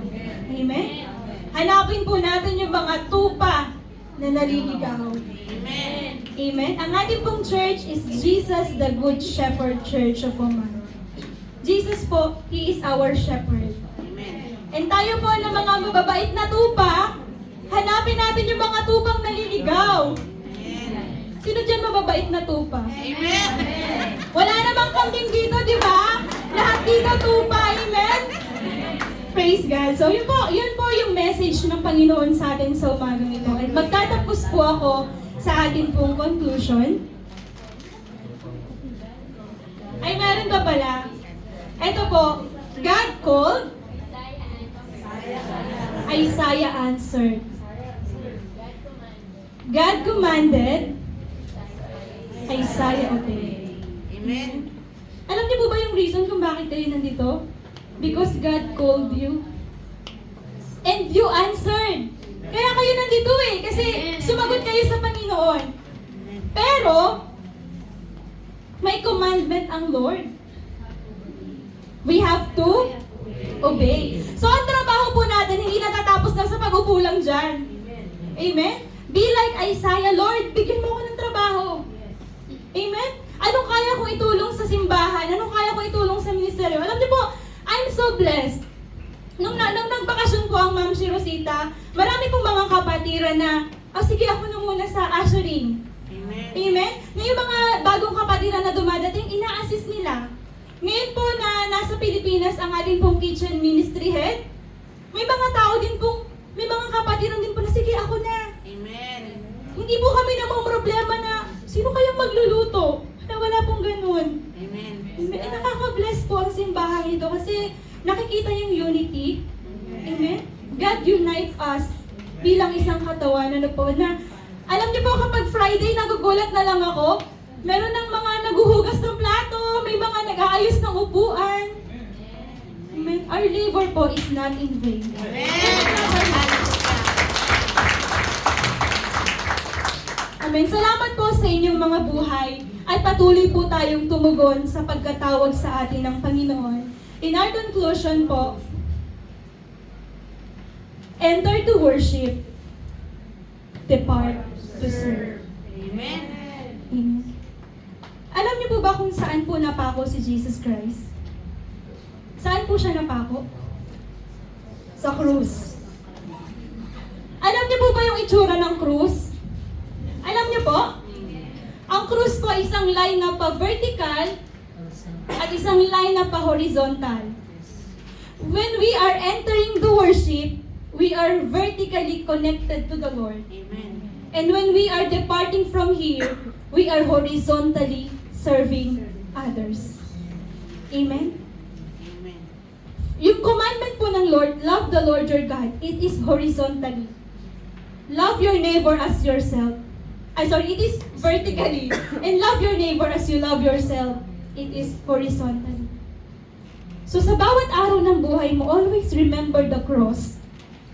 Amen. Hanapin po natin yung mga tupa na naliligaw. Amen. Ang ating pong church is Jesus the Good Shepherd Church of Oman. Jesus po, He is our shepherd. And tayo po na mga mababait na tupa, hanapin natin yung mga tupang naliligaw. Sino dyan mababait na tupa? Wala namang kambing dito, di ba? Lahat dito tupa, amen? Praise God. So yun po yung message ng Panginoon sa atin sa umagang ito. At magtatapos po ako sa ating pong conclusion. Ay, meron pa pala. Ito po, God called, Isaiah answered. God commanded, Isaiah obeyed. Amen. Alam niyo po ba yung reason kung bakit kayo nandito? Because God called you. And you answered. Kaya kayo nandito eh. Kasi sumagot kayo sa Panginoon. Pero, may commandment ang Lord. We have to obey. So, ang trabaho po natin, hindi natatapos lang sa pag-upo lang dyan. Amen? Be like Isaiah, Lord, bigyan mo ko ng trabaho. Amen? Anong kaya kong itulong sa simbahan? Anong kaya kong itulong sa ministeryo? Alam niyo po, I'm I'm so blessed. Nung nagbakasyon po ang Ma'am si Rosita, marami pong mga kapatiran na, sige ako na muna sa ushering. Amen. Amen? Na yung mga bagong kapatiran na dumadating, ina-assist nila. Ngayon po na nasa Pilipinas ang ating pong kitchen ministry head, may mga tao din pong, may mga kapatiran din po na, sige ako na. Amen. Hindi po kami namang problema na, sino kayang magluluto? Na wala pong ganun. Amen. Nakaka-bless po ang simbahan ito kasi nakikita yung unity. Amen? God unite us bilang isang katawan. Ano po na, alam niyo po kapag Friday, nagugulat na lang ako. Meron ng mga naguhugas ng plato, may mga nag-aayos ng upuan. Amen? Our labor po is not in vain. Amen. Salamat po sa inyong mga buhay at patuloy po tayong tumugon sa pagkatawag sa atin ng Panginoon. In our conclusion po, enter to worship, depart to serve. Amen. Amen. Alam niyo po ba kung saan po napako si Jesus Christ? Saan po siya napako? Sa krus. Alam niyo po ba yung itsura ng krus? Alam niyo po? Ang krus po ay isang line na pa-vertical at isang line na pa-horizontal. When we are entering the worship, we are vertically connected to the Lord. Amen. And when we are departing from here, we are horizontally serving others. Amen? Amen. Yung commandment po ng Lord, love the Lord your God, it is horizontally. Love your neighbor as yourself. It is vertically. And love your neighbor as you love yourself. It is horizontally. So sa bawat araw ng buhay mo, always remember the cross.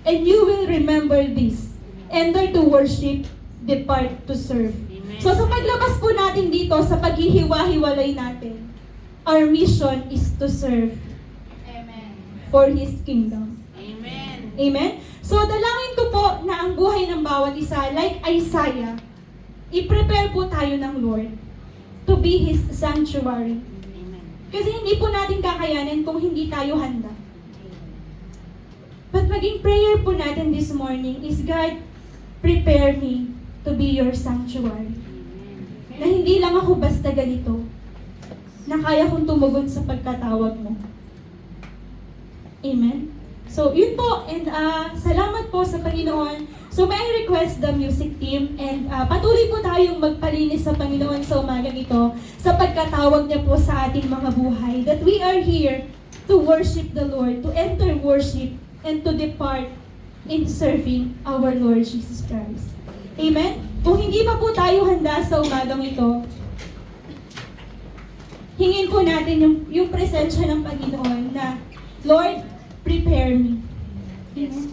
And you will remember this. Enter to worship, depart to serve. Amen. So sa paglabas po natin dito, sa paghihiwa-hiwalay natin, our mission is to serve Amen. for His kingdom. Amen. Amen? So, dalangin ko po na ang buhay ng bawat isa, like Isaiah, i-prepare po tayo ng Lord to be His sanctuary. Amen. Kasi hindi po natin kakayanin kung hindi tayo handa. But maging prayer po natin this morning is, God, prepare me to be your sanctuary. Amen. Na hindi lang ako basta ganito, na kaya kong tumugon sa pagkatawag mo. Amen? So, yun po. And salamat po sa Panginoon. So, may I request the music team and patuloy po tayong magpalinis sa Panginoon sa umagang ito sa pagkatawag niya po sa ating mga buhay. That we are here to worship the Lord, to enter worship, and to depart in serving our Lord Jesus Christ. Amen? Kung hindi pa po tayo handa sa umagang ito, hingin po natin yung presensya ng Panginoon na, Lord, prepare me. Yes.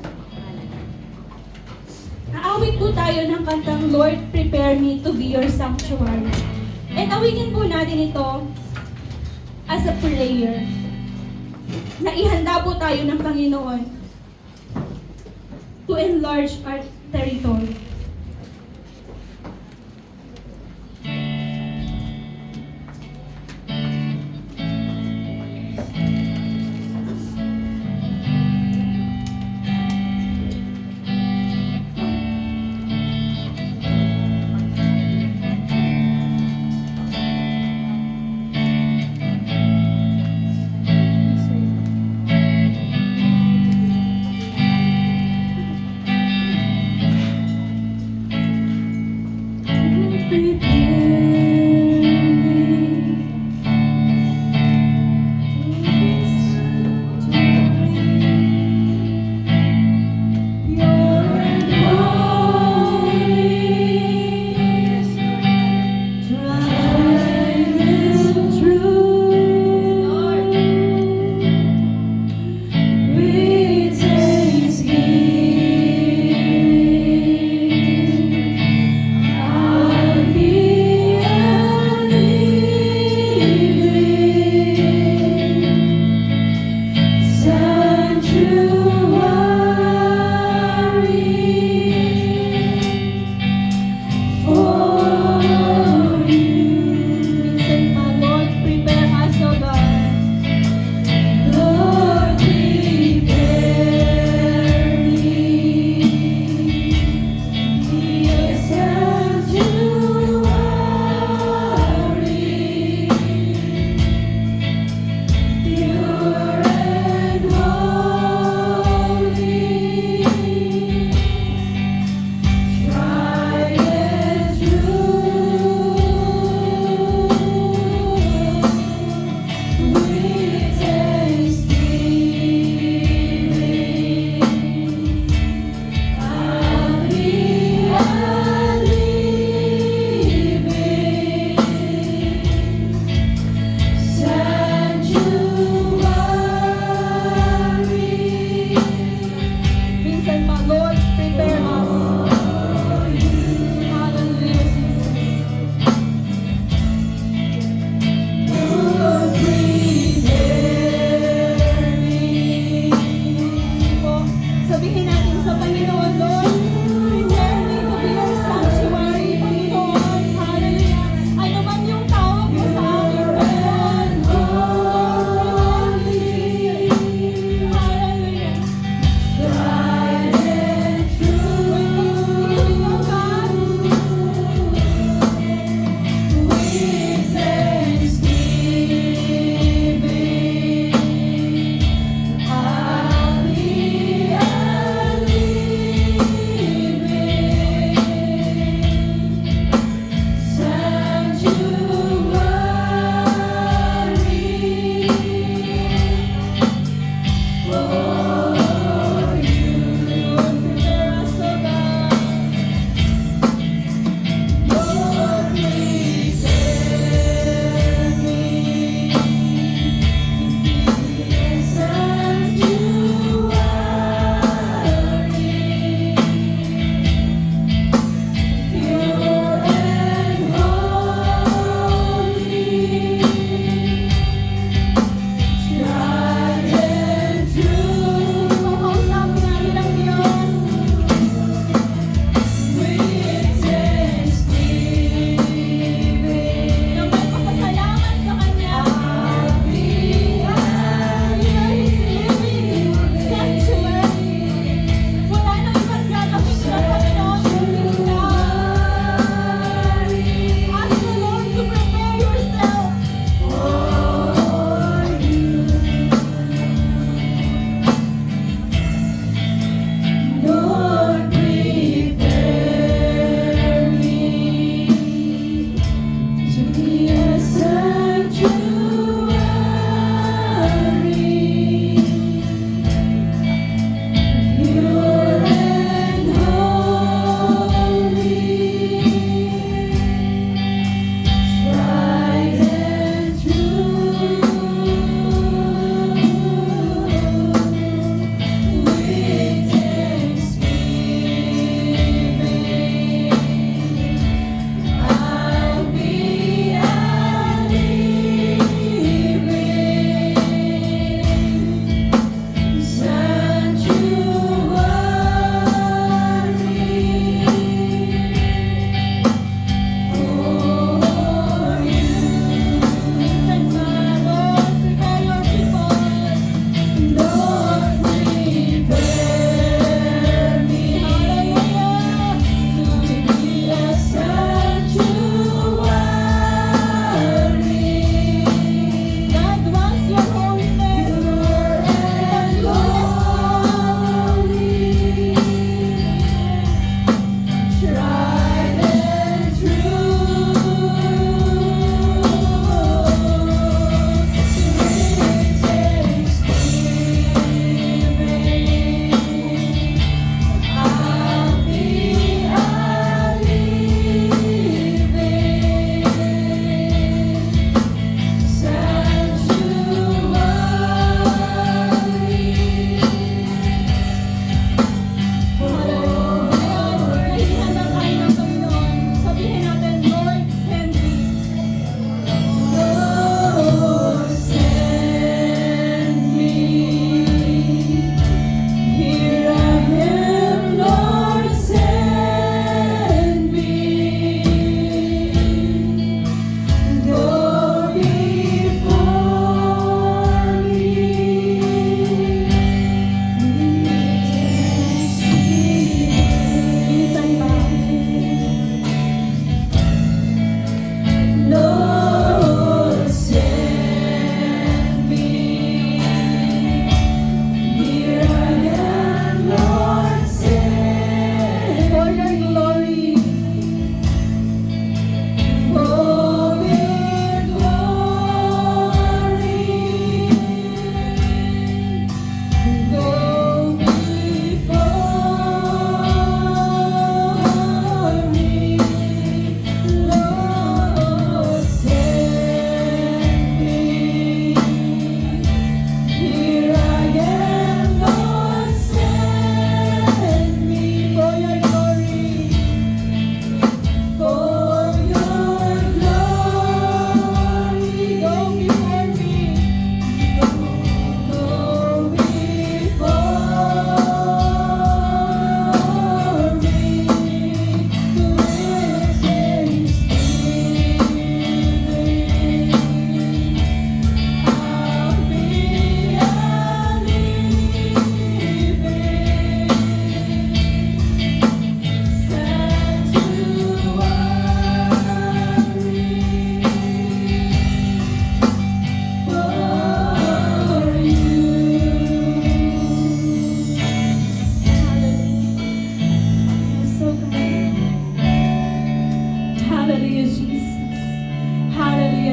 Aawit po tayo ng kantang, Lord, prepare me to be your sanctuary. And awitin po natin ito as a prayer. Na ihanda po tayo ng Panginoon to enlarge our territory.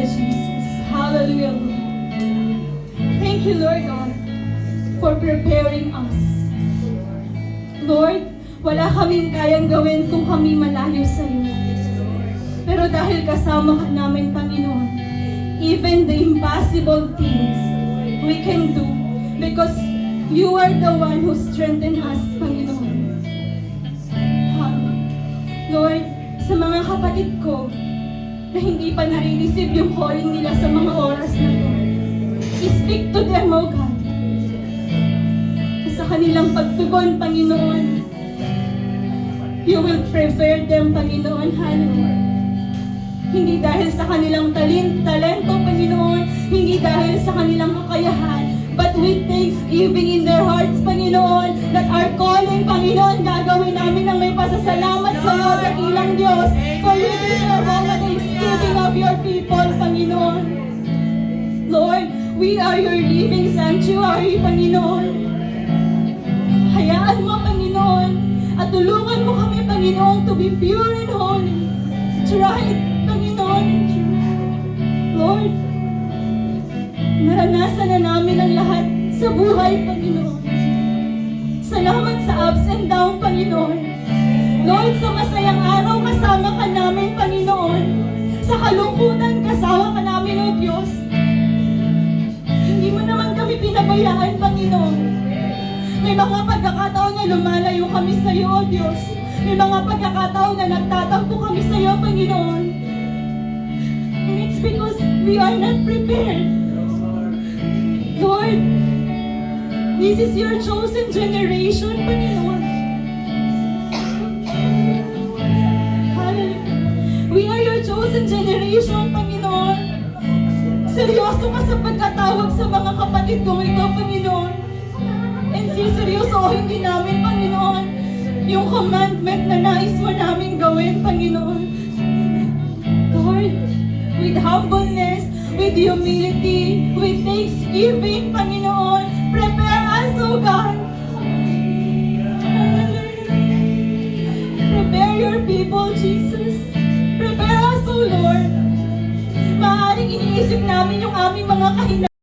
Jesus. Hallelujah, Lord. Thank you, Lord God, for preparing us. Lord, wala kaming kayang gawin kung kami malayo sa iyo. Pero dahil kasama ka namin, Panginoon, even the impossible things we can do because you are the one who strengthened us, Panginoon. Lord, sa mga kapatid ko na hindi pa nare-receive yung calling nila sa mga oras na to, speak to them, O God. Sa kanilang pagtugon, Panginoon, you will prepare them, Panginoon. Hallelujah. Hindi dahil sa kanilang talento, Panginoon, hindi dahil sa kanilang kakayahan, but with thanksgiving in their hearts, Panginoon, that our calling, Panginoon, gagawin namin ng may pasasalamat sa iyo, dakilang Diyos, for you deserve all the thanksgiving of your people, Panginoon. Lord, we are your living sanctuary, Panginoon. Hayaan mo, Panginoon, at tulungan mo kami, Panginoon, to be pure and holy. Tried, Panginoon. Lord, naranasan na namin ang lahat sa buhay, Panginoon. Salamat sa ups and down, Panginoon. Lord, sa masayang araw, kasama ka namin, Panginoon. Sa kalungkutan, kasama ka namin, O Diyos. Hindi mo naman kami pinabayaan, Panginoon. May mga pagkakataon na lumalayo kami sa iyo, O Diyos. May mga pagkakataon na nagtatampo kami sa iyo, Panginoon. And it's because we are not prepared. Lord, this is your chosen generation, Panginoon. Hallelujah. We are your chosen generation, Panginoon. Seryoso ka sa pagkatawag sa mga kapatid kong ito, Panginoon. And siseryosohin din namin, Panginoon, yung commandment na nais mo namin gawin, Panginoon. Lord, with humbleness, with humility, with thanksgiving, Panginoon, prepare us, O God. Prepare your people, Jesus. Prepare us, O Lord. Maaaring iniisip namin yung aming mga kahinaan.